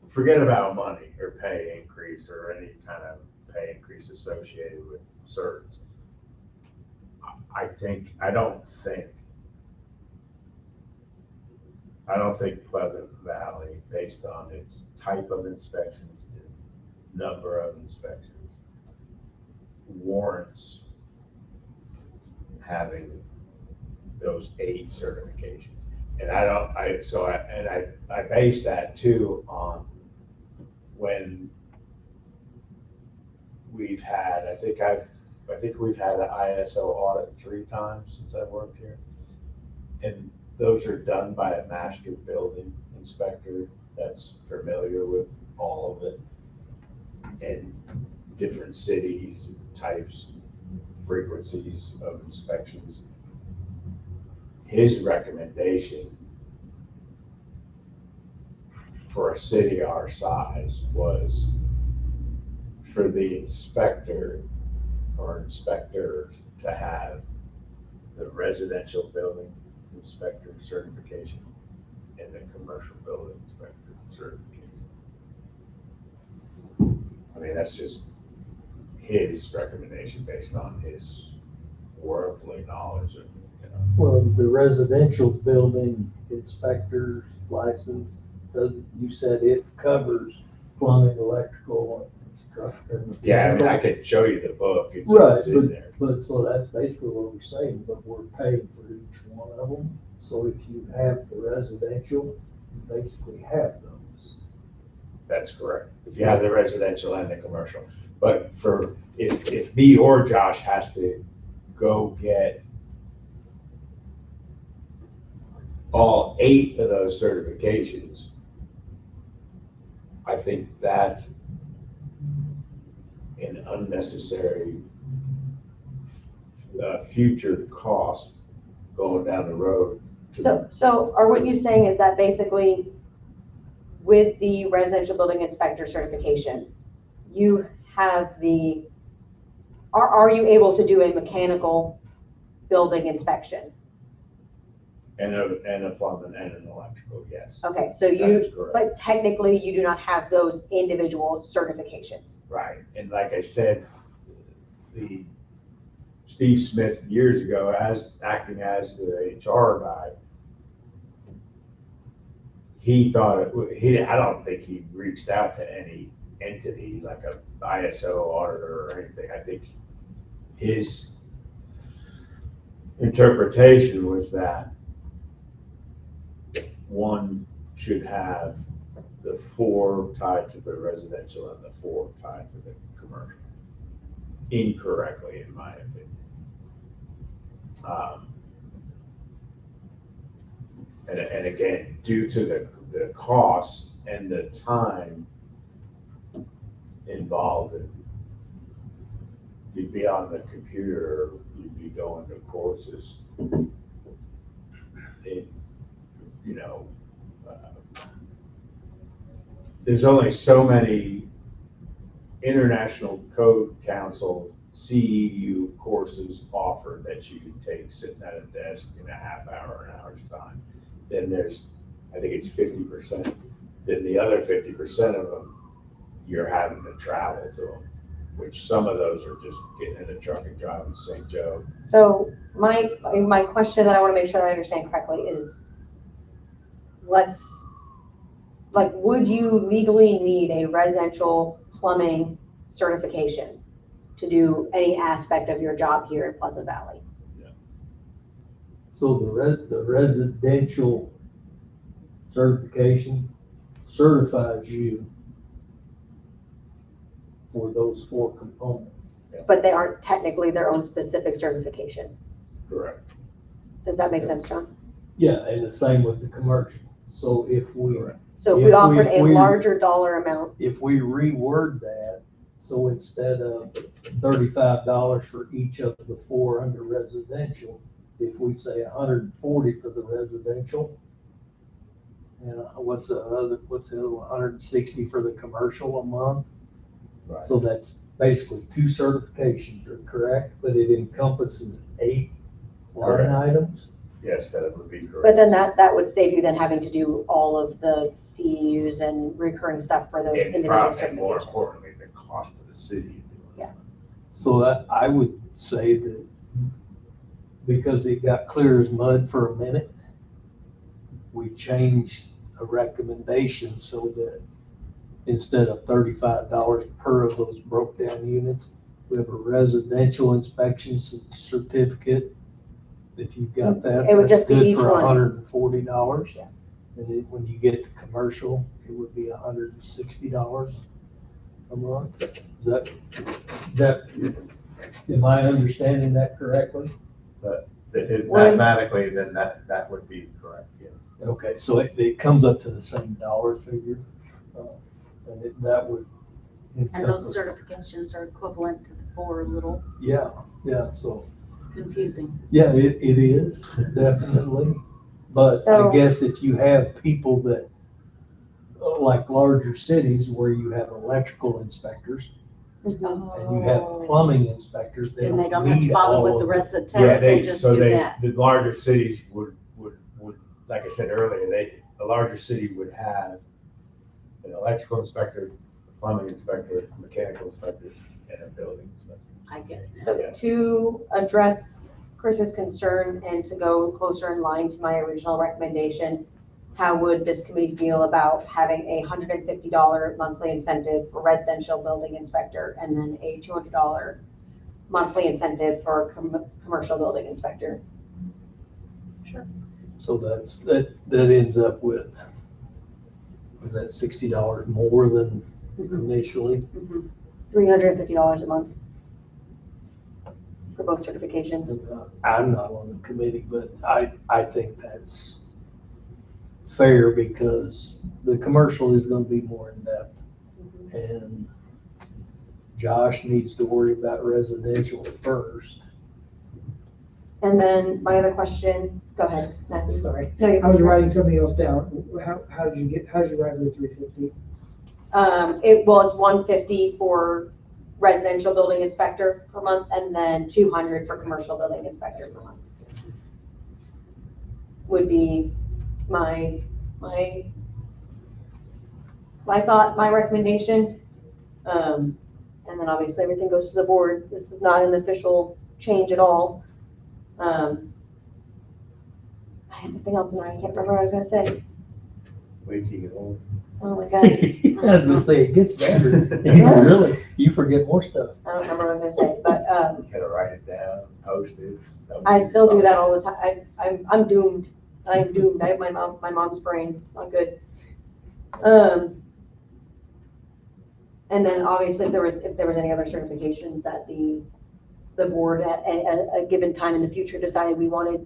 Forget about money or pay increase or any kind of pay increase associated with certs. I don't think Pleasant Valley, based on its type of inspections, and number of inspections, warrants having those 8 certifications. And I base that too on when we've had, I think we've had an ISO audit 3 times since I've worked here. And those are done by a master building inspector that's familiar with all of it, and different cities, types, frequencies of inspections. His recommendation for a city our size was for the inspector or inspectors to have the residential building inspector certification and the commercial building inspector certification. I mean, that's just his recommendation based on his worldly knowledge of, you know. Well, the residential building inspector's license, you said it covers plumbing, electrical, and structure. Yeah, I mean, I could show you the book, it's Right, in there. But so that's basically what we're saying, but we're paying for each one of them. So if you have the residential, you basically have those. That's correct. If you have the residential and the commercial. But for, if me or Josh has to go get all 8 of those certifications, I think that's an unnecessary future cost going down the road. So are what you're saying is that basically with the residential building inspector certification, you have are you able to do a mechanical building inspection? And a plumbing and an electrical, yes. Okay, so That is correct. but technically you do not have those individual certifications. Right, and like I said, the Steve Smith years ago, acting as the HR guy, he thought, I don't think he reached out to any entity like a ISO auditor or anything. I think his interpretation was that one should have the 4 tied to the residential and the 4 tied to the commercial. Incorrectly, in my opinion. And again, due to the cost and the time involved, you'd be on the computer, you'd be going to courses. There's only so many International Code Council CEU courses offered that you can take sitting at a desk in a half hour, an hour's time. Then there's, I think it's 50%. Then the other 50% of them, you're having to travel to them, which some of those are just getting in a truck and driving to St. Joe. So my question that I want to make sure I understand correctly is, would you legally need a residential plumbing certification to do any aspect of your job here in Pleasant Valley? So the residential certification certifies you for those 4 components. But they aren't technically their own specific certification. Correct. Does that make sense, John? Yeah, and the same with the commercial. So if we, Correct. So if we offered a larger dollar amount, if we reword that, so instead of $35 for each of the 4 under residential, if we say $140 for the residential, and what's the other one, $160 for the commercial a month? Right. So that's basically 2 certifications, are correct, but it encompasses 8 line Correct. items? Yes, that would be correct. but then that would save you then having to do all of the CEUs and recurring stuff for those individual And more certifications. importantly, the cost to the city. Yeah. So that, I would say that because it got clear as mud for a minute, we changed a recommendation so that instead of $35 per of those broke down units, we have a residential inspection certificate. If you've got that, It would that's just be good each for one. $140. Yeah. And then when you get to commercial, it would be $160 a month. Is that, am I understanding that correctly? Mathematically, then that would be correct, yes. Okay, so it comes up to the same dollar figure, and that would. And those encompass- certifications are equivalent to the 4 little Yeah, so, confusing. yeah, it is, definitely. But So- I guess if you have people that, like larger cities where you have electrical inspectors and you have plumbing inspectors, they And they don't don't have to need bother all with of the the. rest of the Yeah, test, they just do that. the larger cities would, like I said earlier, a larger city would have an electrical inspector, a plumbing inspector, mechanical inspector, and a building inspector. I get it. So to address Chris's concern and to go closer in line to my original recommendation, how would this committee feel about having a $150 monthly incentive for residential building inspector and then a $200 monthly incentive for commercial building inspector? So that ends up with, was that $60 more than initially? $350 a month for both certifications. I'm not on the committee, but I think that's fair because the commercial is gonna be more in depth. And Josh needs to worry about residential first. And then my other question, go ahead, Max. Sorry. No, you're I was fine. writing something else down. How did you write the 350? It's 150 for residential building inspector per month and then 200 for commercial building inspector per month. Would be my thought, my recommendation. And then obviously everything goes to the board. This is not an official change at all. I had something else and I can't remember what I was gonna say. Wait till you get home. Oh my God. I was gonna say, it gets better. Really, you forget more stuff. I don't remember what I was gonna say, but, You gotta write it down, post it. I still do that all the time. I'm doomed. I'm doomed. I have my mom's brain. It's not good. And then obviously if there was any other certifications that the board at a given time in the future decided we wanted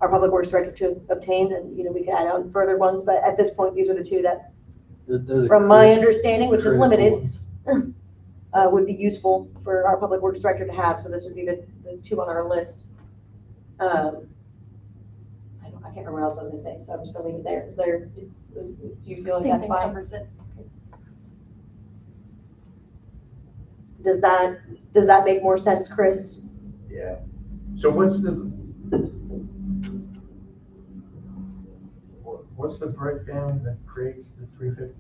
our public works director to obtain, then, we could add on further ones. But at this point, these are the two that, from my understanding, which is limited, would be useful for our public works director to have. So this would be the two on our list. I can't remember what else I was gonna say, so I'm just gonna leave it there. Do you feel like that's fine? Covers it. Does that make more sense, Chris? Yeah. So what's the breakdown that creates the 350?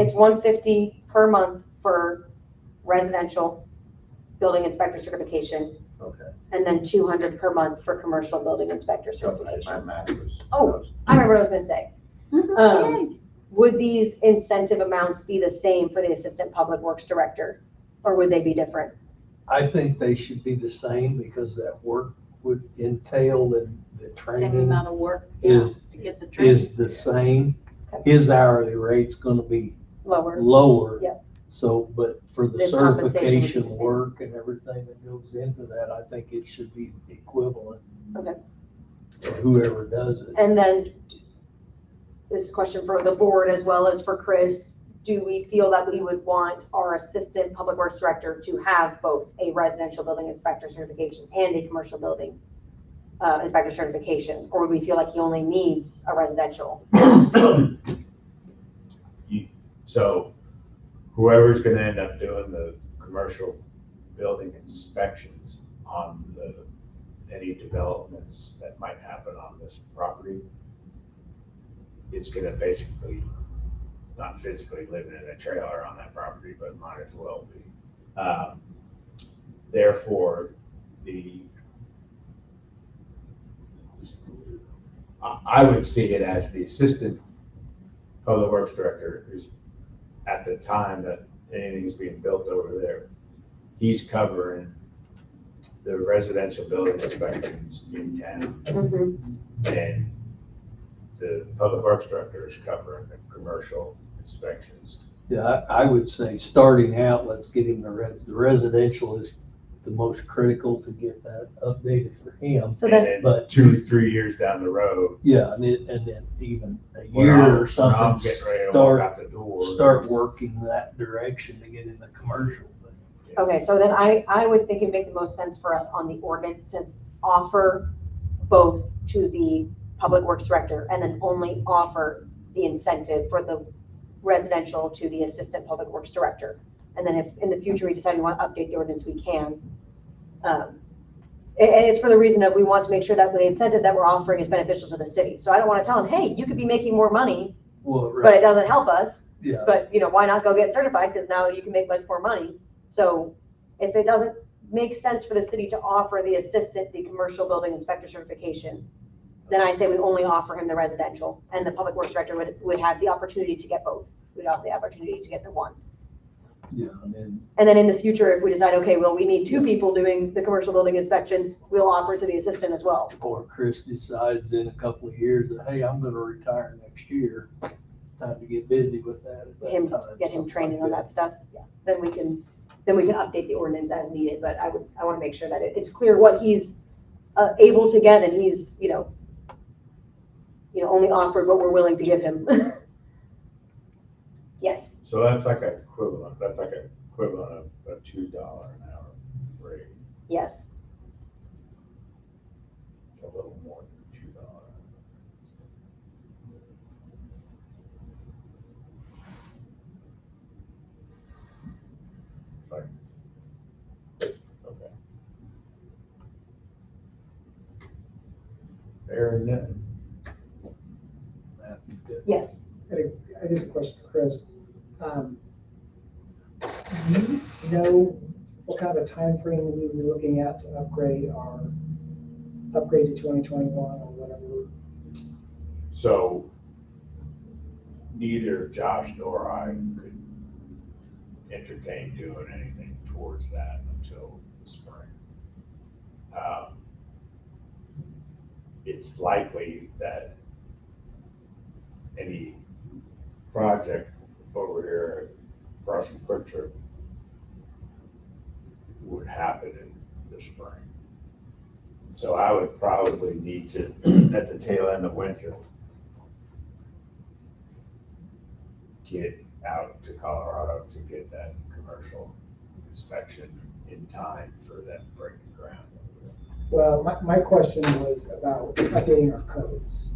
It's 150 per month for residential building inspector certification, Okay. and then 200 per month for commercial building inspector My certification. math was. Oh. I remember what I was gonna say. Yay. Would these incentive amounts be the same for the assistant public works director, or would they be different? I think they should be the same because that work would entail and the Same training amount of work. is, To get the training. is the same. Okay. His hourly rate's gonna be Lower? lower. Yep. So, but for the His compensation would be certification the same. work and everything that goes into that, I think it should be equivalent. Okay. To whoever does it. And then this question for the board as well as for Chris, do we feel that we would want our assistant public works director to have both a residential building inspector certification and a commercial building inspector certification? Or would we feel like he only needs a residential? So whoever's gonna end up doing the commercial building inspections on any developments that might happen on this property, is gonna basically, not physically living in a trailer on that property, but might as well be. Therefore, I would see it as the assistant public works director who's, at the time that anything's being built over there, he's covering the residential building inspections in town. And the public works director is covering the commercial inspections. Yeah, I would say, starting out, let's get him the residential is the most critical to get that updated for him. So And then, then But 2-3 years down the road, Yeah, and then even a when year I'm or something, getting ready to walk out the door. start working that direction to get in the commercial. okay, so then I would think it'd make the most sense for us on the ordinance to offer both to the public works director and then only offer the incentive for the residential to the assistant public works director. And then if in the future we decide we want to update the ordinance, we can. And it's for the reason of we want to make sure that the incentive that we're offering is beneficial to the city. So I don't want to tell them, hey, you could be making more money, Well, but it doesn't help us. Yeah. But, why not go get certified? Because now you can make much more money. So if it doesn't make sense for the city to offer the assistant the commercial building inspector certification, then I say we only offer him the residential, and the public works director would have the opportunity to get both. We'd have the opportunity to get the one. Yeah, and then, And then in the future, if we decide, okay, well, we need 2 people doing the commercial building inspections, we'll offer it to the assistant as well. or Chris decides in a couple of years that, hey, I'm gonna retire next year. It's time to get busy with that at that Him, time. get him something training like on that stuff, yeah. Then we can update the ordinance as needed, but I want to make sure that it's clear what he's able to get, and he's, only offered what we're willing to give him. Yes, So that's like an equivalent of a $2 an hour rate. yes. It's a little more than $2. It's like, okay. Fair enough. Matthew's good. Yes. I just a question for Chris. Do you know what kind of a time frame we were looking at to upgrade to 2021 or whatever? So neither Josh nor I could entertain doing anything towards that until the spring. It's likely that any project over here across from Quick Trip would happen in the spring. So I would probably need to, at the tail end of winter, get out to Colorado to get that commercial inspection in time for that breaking ground. Well, my question was about updating our codes.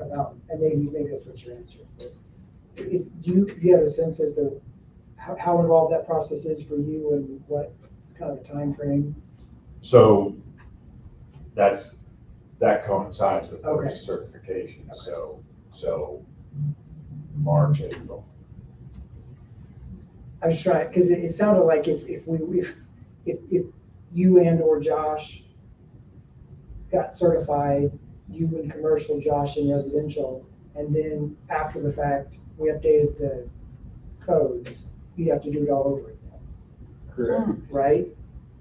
And maybe that's what your answer is. Do you have a sense as to how involved that process is for you and what kind of a time frame? So that coincides with Okay. those certifications, so March, April. I was trying, because it sounded like if you and or Josh got certified, you in commercial, Josh in residential, and then after the fact, we updated the codes, you'd have to do it all over again, Correct. right?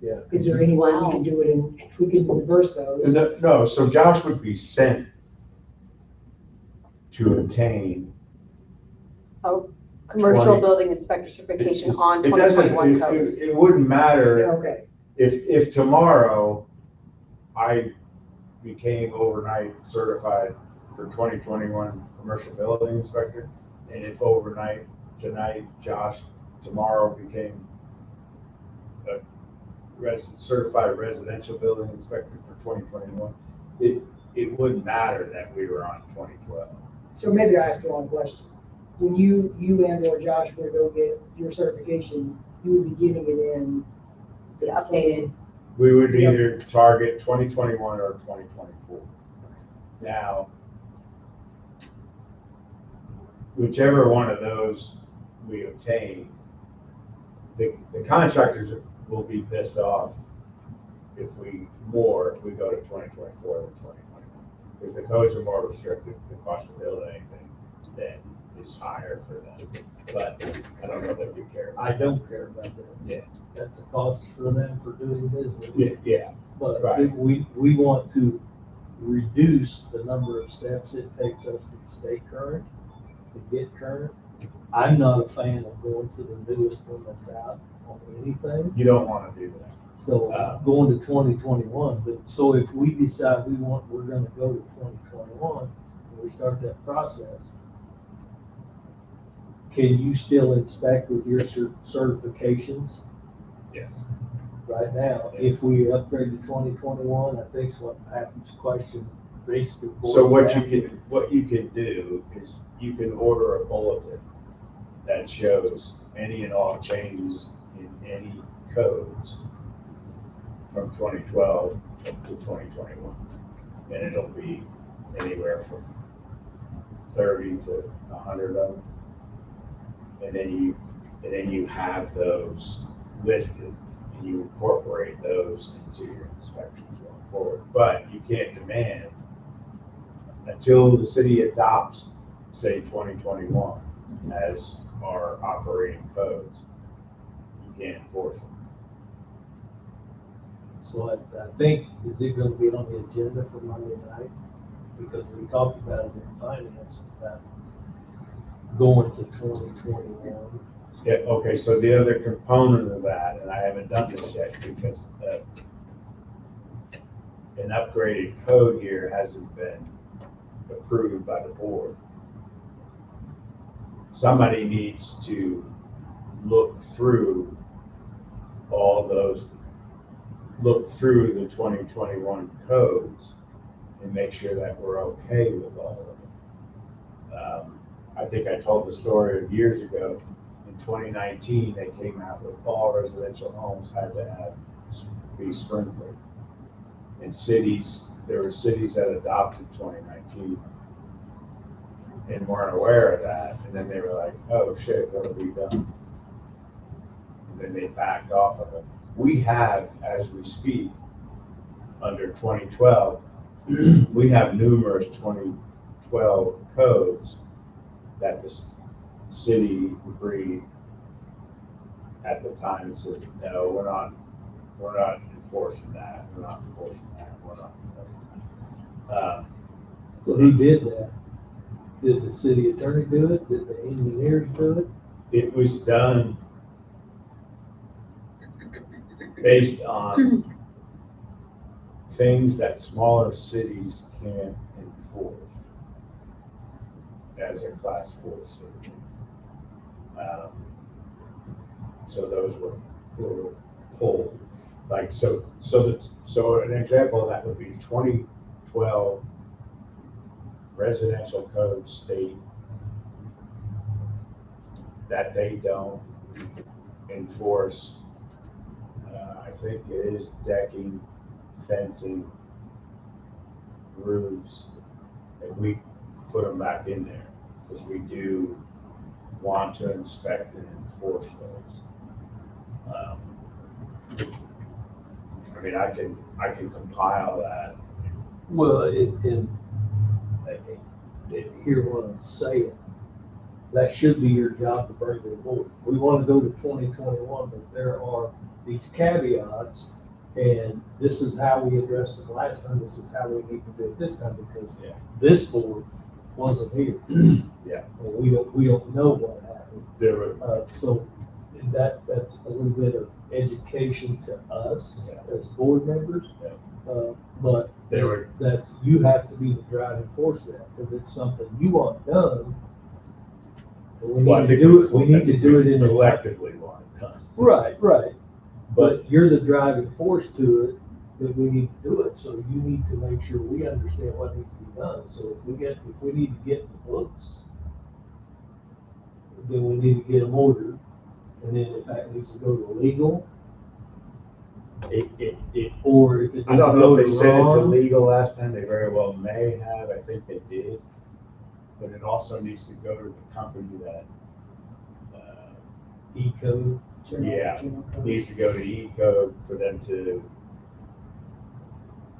Yeah. Is there any way we Wow. can do it if we can reverse those? No, so Josh would be sent to obtain. Commercial 20. building inspector certification It- on it doesn't- 2021 codes. It wouldn't matter Okay, if tomorrow I became overnight certified for 2021 commercial building inspector, and if overnight tonight Josh tomorrow became a certified residential building inspector for 2021, it wouldn't matter that we were on 2012. so maybe I asked the wrong question. When you and or Josh were to go get your certification, you would be getting it in The updated, We would Yep. either target 2021 or 2024. Now, whichever one of those we obtain, the contractors will be pissed off if we go to 2024 than 2021. Because the codes are more restrictive, the cost to build anything then is higher for them. But I don't know that we care. I don't care about that. Yeah. That's a cost for them for doing business. Yeah, But Right. we want to reduce the number of steps it takes us to stay current, to get current. I'm not a fan of going to the newest one that's out on anything. you don't want to do that. So going to 2021, but so if we decide we're gonna go to 2021, and we start that process, can you still inspect with your certifications Yes. right now? If we upgrade to 2021, I think is what Matthew's question basically boils So what down you to. can do is you can order a bulletin that shows any and all changes in any codes from 2012 up to 2021. And it'll be anywhere from 30 to 100 of them. And then you have those listed, and you incorporate those into your inspections going forward. But you can't demand, until the city adopts, say, 2021 as our operating codes, you can't enforce them. So I think, is it gonna be on the agenda for Monday night? Because we talked about it in finance, about going to 2021. Yeah, okay, so the other component of that, and I haven't done this yet because an upgraded code here hasn't been approved by the board. Somebody needs to look through look through the 2021 codes and make sure that we're okay with all of them. I think I told the story of years ago. In 2019, they came out with all residential homes had to be sprinkled. In cities, there were cities that adopted 2019 and weren't aware of that. And then they were like, oh shit, what have we done? And then they backed off of it. We have, as we speak, under 2012, we have numerous 2012 codes that the city agreed at the time and said, no, we're not enforcing that. We're not enforcing that. We're not enforcing that. So who did that? Did the city attorney do it? Did the engineers do it? It was done based on things that smaller cities can't enforce as a class 4 city. So those were pulled. Like, so an example of that would be 2012 residential code state that they don't enforce. I think it is decking, fencing, roofs, and we put them back in there because we do want to inspect and enforce those. I mean, I can compile that. Well, hear what I'm saying. That should be your job to bring to the board. We want to go to 2021, but there are these caveats, and this is how we addressed it last time. This is how we need to do it this time because this board wasn't here. Yeah. And we don't know what happened. There were, So that's a little bit of education to us as board members. But there were, you have to be the driving force of that because it's something you want done. And we need to do it. We need to do it in collectively want it done. Right. But you're the driving force to it. That we need to do it. So you need to make sure we understand what needs to be done. So if we need to get the books, then we need to get them ordered. And then if that needs to go to legal, or if it I needs don't to know go if to they sent it to Ron, legal last time. They very well may have. I think they did. But it also needs to go to the company that, E-code. General code. needs to go to E-code for them to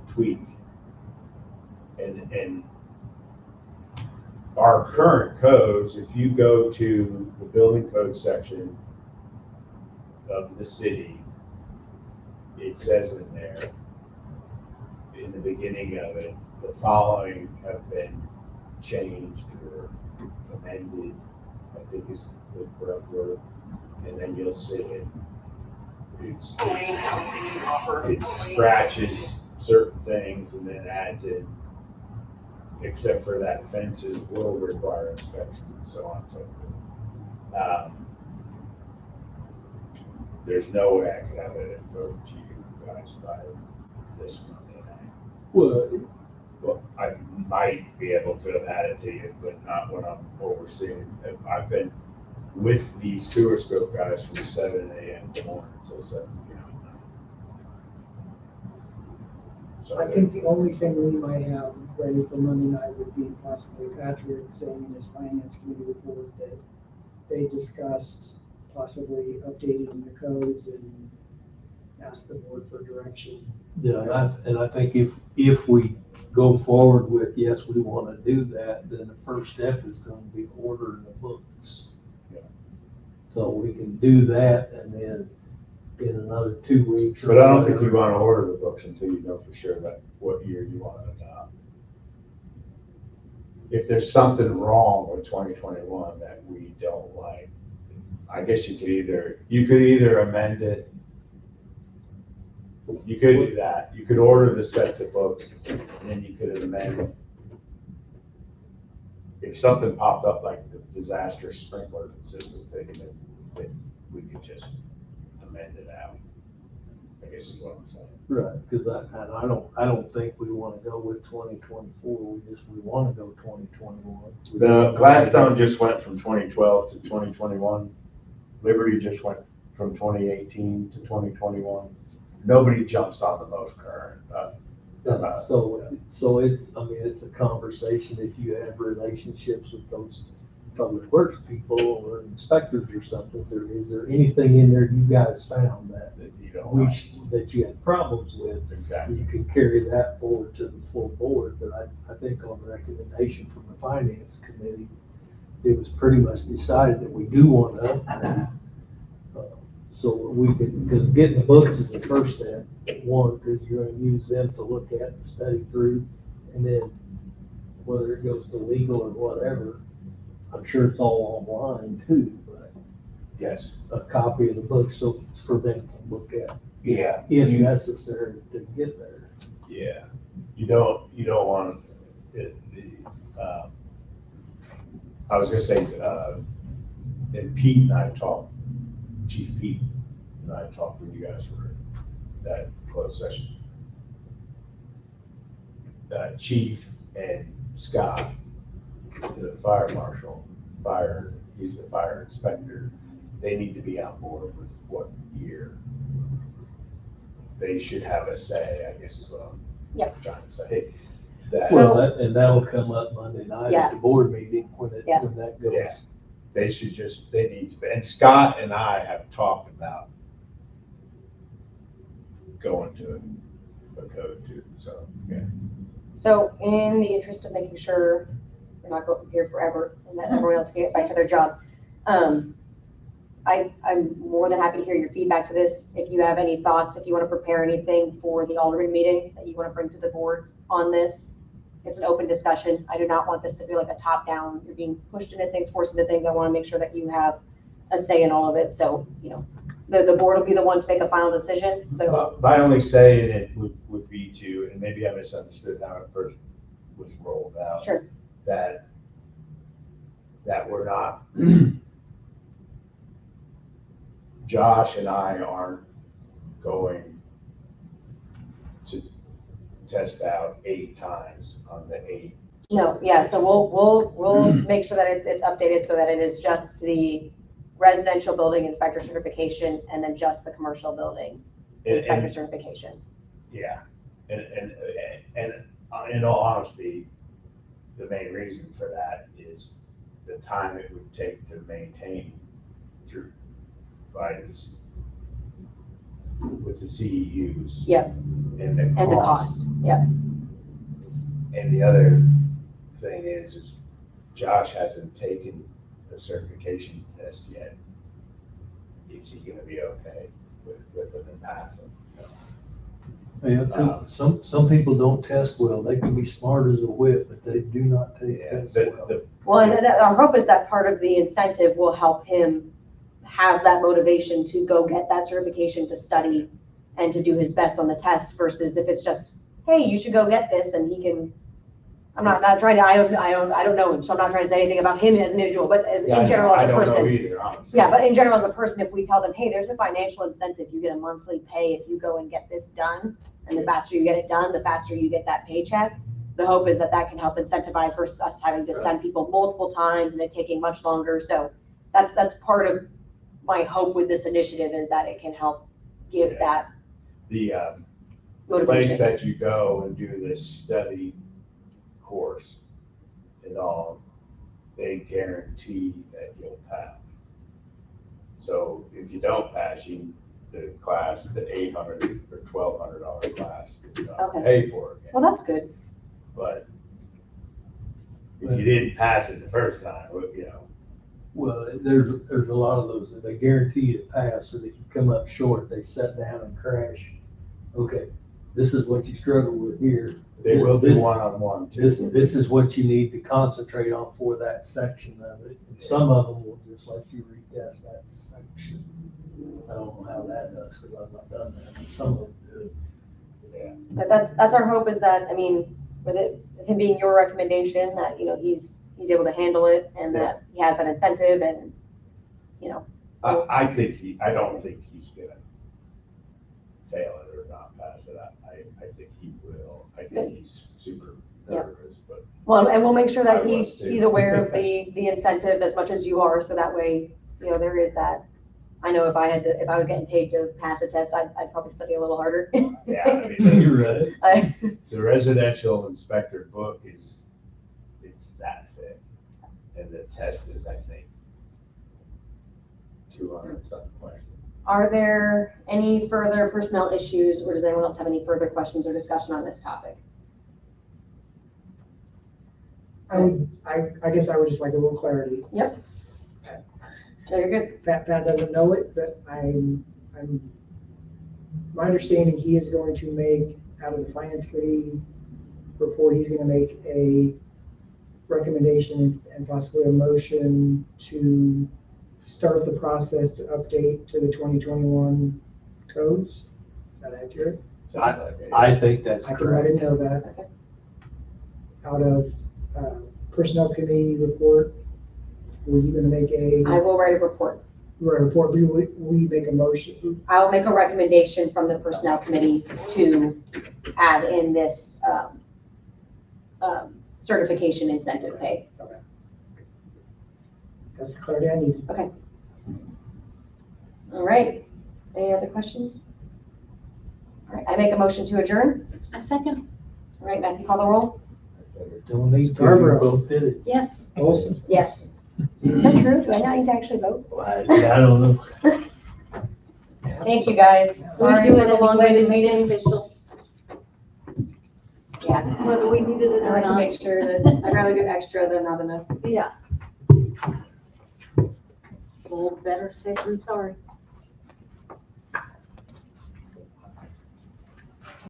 tweak. And our current codes, if you go to the building code section of the city, it says in there, in the beginning of it, the following have been changed or amended, I think is the correct word. And then you'll see it. It scratches certain things and then adds in, except for that fences will require inspection and so on and so forth. There's no way I could have it invoked to you guys by this Monday night. Well, I might be able to have had it to you, but not when I'm overseeing. I've been with these sewer scope guys from 7 a.m. in the morning until 7 p.m. at night. So I think the only thing we might have ready for Monday night would be possibly Patrick saying in his finance committee report that they discussed possibly updating the codes and asked the board for direction. Yeah, and I think if we go forward with, yes, we want to do that, then the first step is going to be ordering the books. Yeah. So we can do that and then in another 2 weeks. or But I don't think you whatever. want to order the books until you know for sure that what year you want to adopt. If there's something wrong with 2021 that we don't like, I guess you could either amend it. You could do that. You could order the sets of books and then you could amend it. If something popped up like the disaster sprinkler system thing, then we could just amend it out. I guess is what I'm saying. Right, because I don't think we want to go with 2024, we want to go 2021. The Gladstone just went from 2012 to 2021. Liberty just went from 2018 to 2021. Nobody jumps on the most current. So it's a conversation if you have relationships with those public works people or inspectors or something. Is there anything in there you guys found that You don't like. that you had problems with? Exactly. You can carry that forward to the full board, but I think on the recommendation from the finance committee, it was pretty much decided that we do want to upgrade. So we could, because getting the books is the first step, one, because you're going to use them to look at and study through, and then whether it goes to legal or whatever, I'm sure it's all online too, but Yes. a copy of the book so it's for them to look at Yeah. if necessary to get there. Yeah. You don't want it, I was gonna say, and Pete and I talked, Chief Pete and I talked when you guys were at that closed session. Chief and Scott, the fire marshal, he's the fire inspector, they need to be on board with what year they should have a say, I guess is what I'm Yep. trying to say. That Well, that'll come up Monday night Yeah. at the board meeting when Yeah. that goes. Yeah. they need to be, and Scott and I have talked about going to a code too, so, yeah. So in the interest of making sure we're not going here forever and that everyone else can get back to their jobs, I'm more than happy to hear your feedback to this. If you have any thoughts, if you want to prepare anything for the Alderman meeting that you want to bring to the board on this, it's an open discussion. I do not want this to be like a top-down, you're being pushed into things, forced into things. I want to make sure that you have a say in all of it. So, the board will be the one to make a final decision, so. My only say in it would be to, and maybe I misunderstood how it first was rolled out. Sure. That we're not, Josh and I aren't going to test out 8 times on the 8. No, yeah, so we'll make sure that it's updated so that it is just the residential building inspector certification and then just the commercial building inspector certification. Yeah, and in all honesty, the main reason for that is the time it would take to maintain through with the CEUs. Yep. And the And the cost, yep. And the other thing is Josh hasn't taken the certification test yet. Is he gonna be okay with it and passing? Yeah, 'cause some people don't test well. They can be smart as a whip, but they do not take tests well. Well, and our hope is that part of the incentive will help him have that motivation to go get that certification, to study and to do his best on the test versus if it's just, hey, you should go get this and he can, I'm not trying to, I don't know him, so I'm not trying to say anything about him as an individual, but in general as a person. I don't know either, honestly. Yeah, but in general as a person, if we tell them, hey, there's a financial incentive, you get a monthly pay if you go and get this done, and the faster you get it done, the faster you get that paycheck. The hope is that can help incentivize versus us having to send people multiple times and it taking much longer. So that's part of my hope with this initiative is that it can help give that The place motivation. that you go and do this study course and all, they guarantee that you'll pass. So if you don't pass, the class, the $800 or $1,200 class, you don't have to Okay. pay for it again. Well, that's good. But if you didn't pass it the first time, you know, Well, there's a lot of those that they guarantee you to pass, so that if you come up short, they sit down and crash. Okay, this is what you struggle with here. they will do This- one-on-one too. This is what you need to concentrate on for that section of it. And some of them will just let you retest that section. I don't know how that does, because I've not done that, but some of them do. Yeah. But that's our hope, is that, I mean, with him being your recommendation, that, you know, he's able to handle it, and that he has that incentive, and, you know. I don't think he's gonna fail it or not pass it. I think he will. I think he's super Yep. nervous, but Well, and we'll make sure that I was too. he's aware of the incentive as much as you are, so that way, you know, there is that. I know if I was getting paid to pass a test, I'd probably study a little harder. yeah, I mean, You're right. the residential inspector book it's that thick. And the test is, I think, 200 something questions. Are there any further personnel issues, or does anyone else have any further questions or discussion on this topic? I guess I would just like a little clarity. No, you're good. Pat doesn't know it, but my understanding, he is going to make, out of the finance committee report, he's gonna make a recommendation and possibly a motion to start the process to update to the 2021 codes. Is that accurate? Sounds like it. I think that's I correct. didn't know that. Okay. Out of personnel committee report, were you gonna make I will write a report. report, will we make a motion? I will make a recommendation from the personnel committee to add in this certification incentive pay. That's the clarity I need. All right. Any other questions? All right, I make a motion to adjourn. A second? All right, Matthew, call the roll. Don't need to, you Scarborough. both did it. Yes. Olson. Yes. Is that true? Do I not need to actually vote? Yeah, I don't know. Thank you, guys. Sorry for the long-winded meeting. Official, Yeah, whether we needed it I or like to not. make sure that, I'd rather do extra than not enough. Yeah. A little better safe than sorry.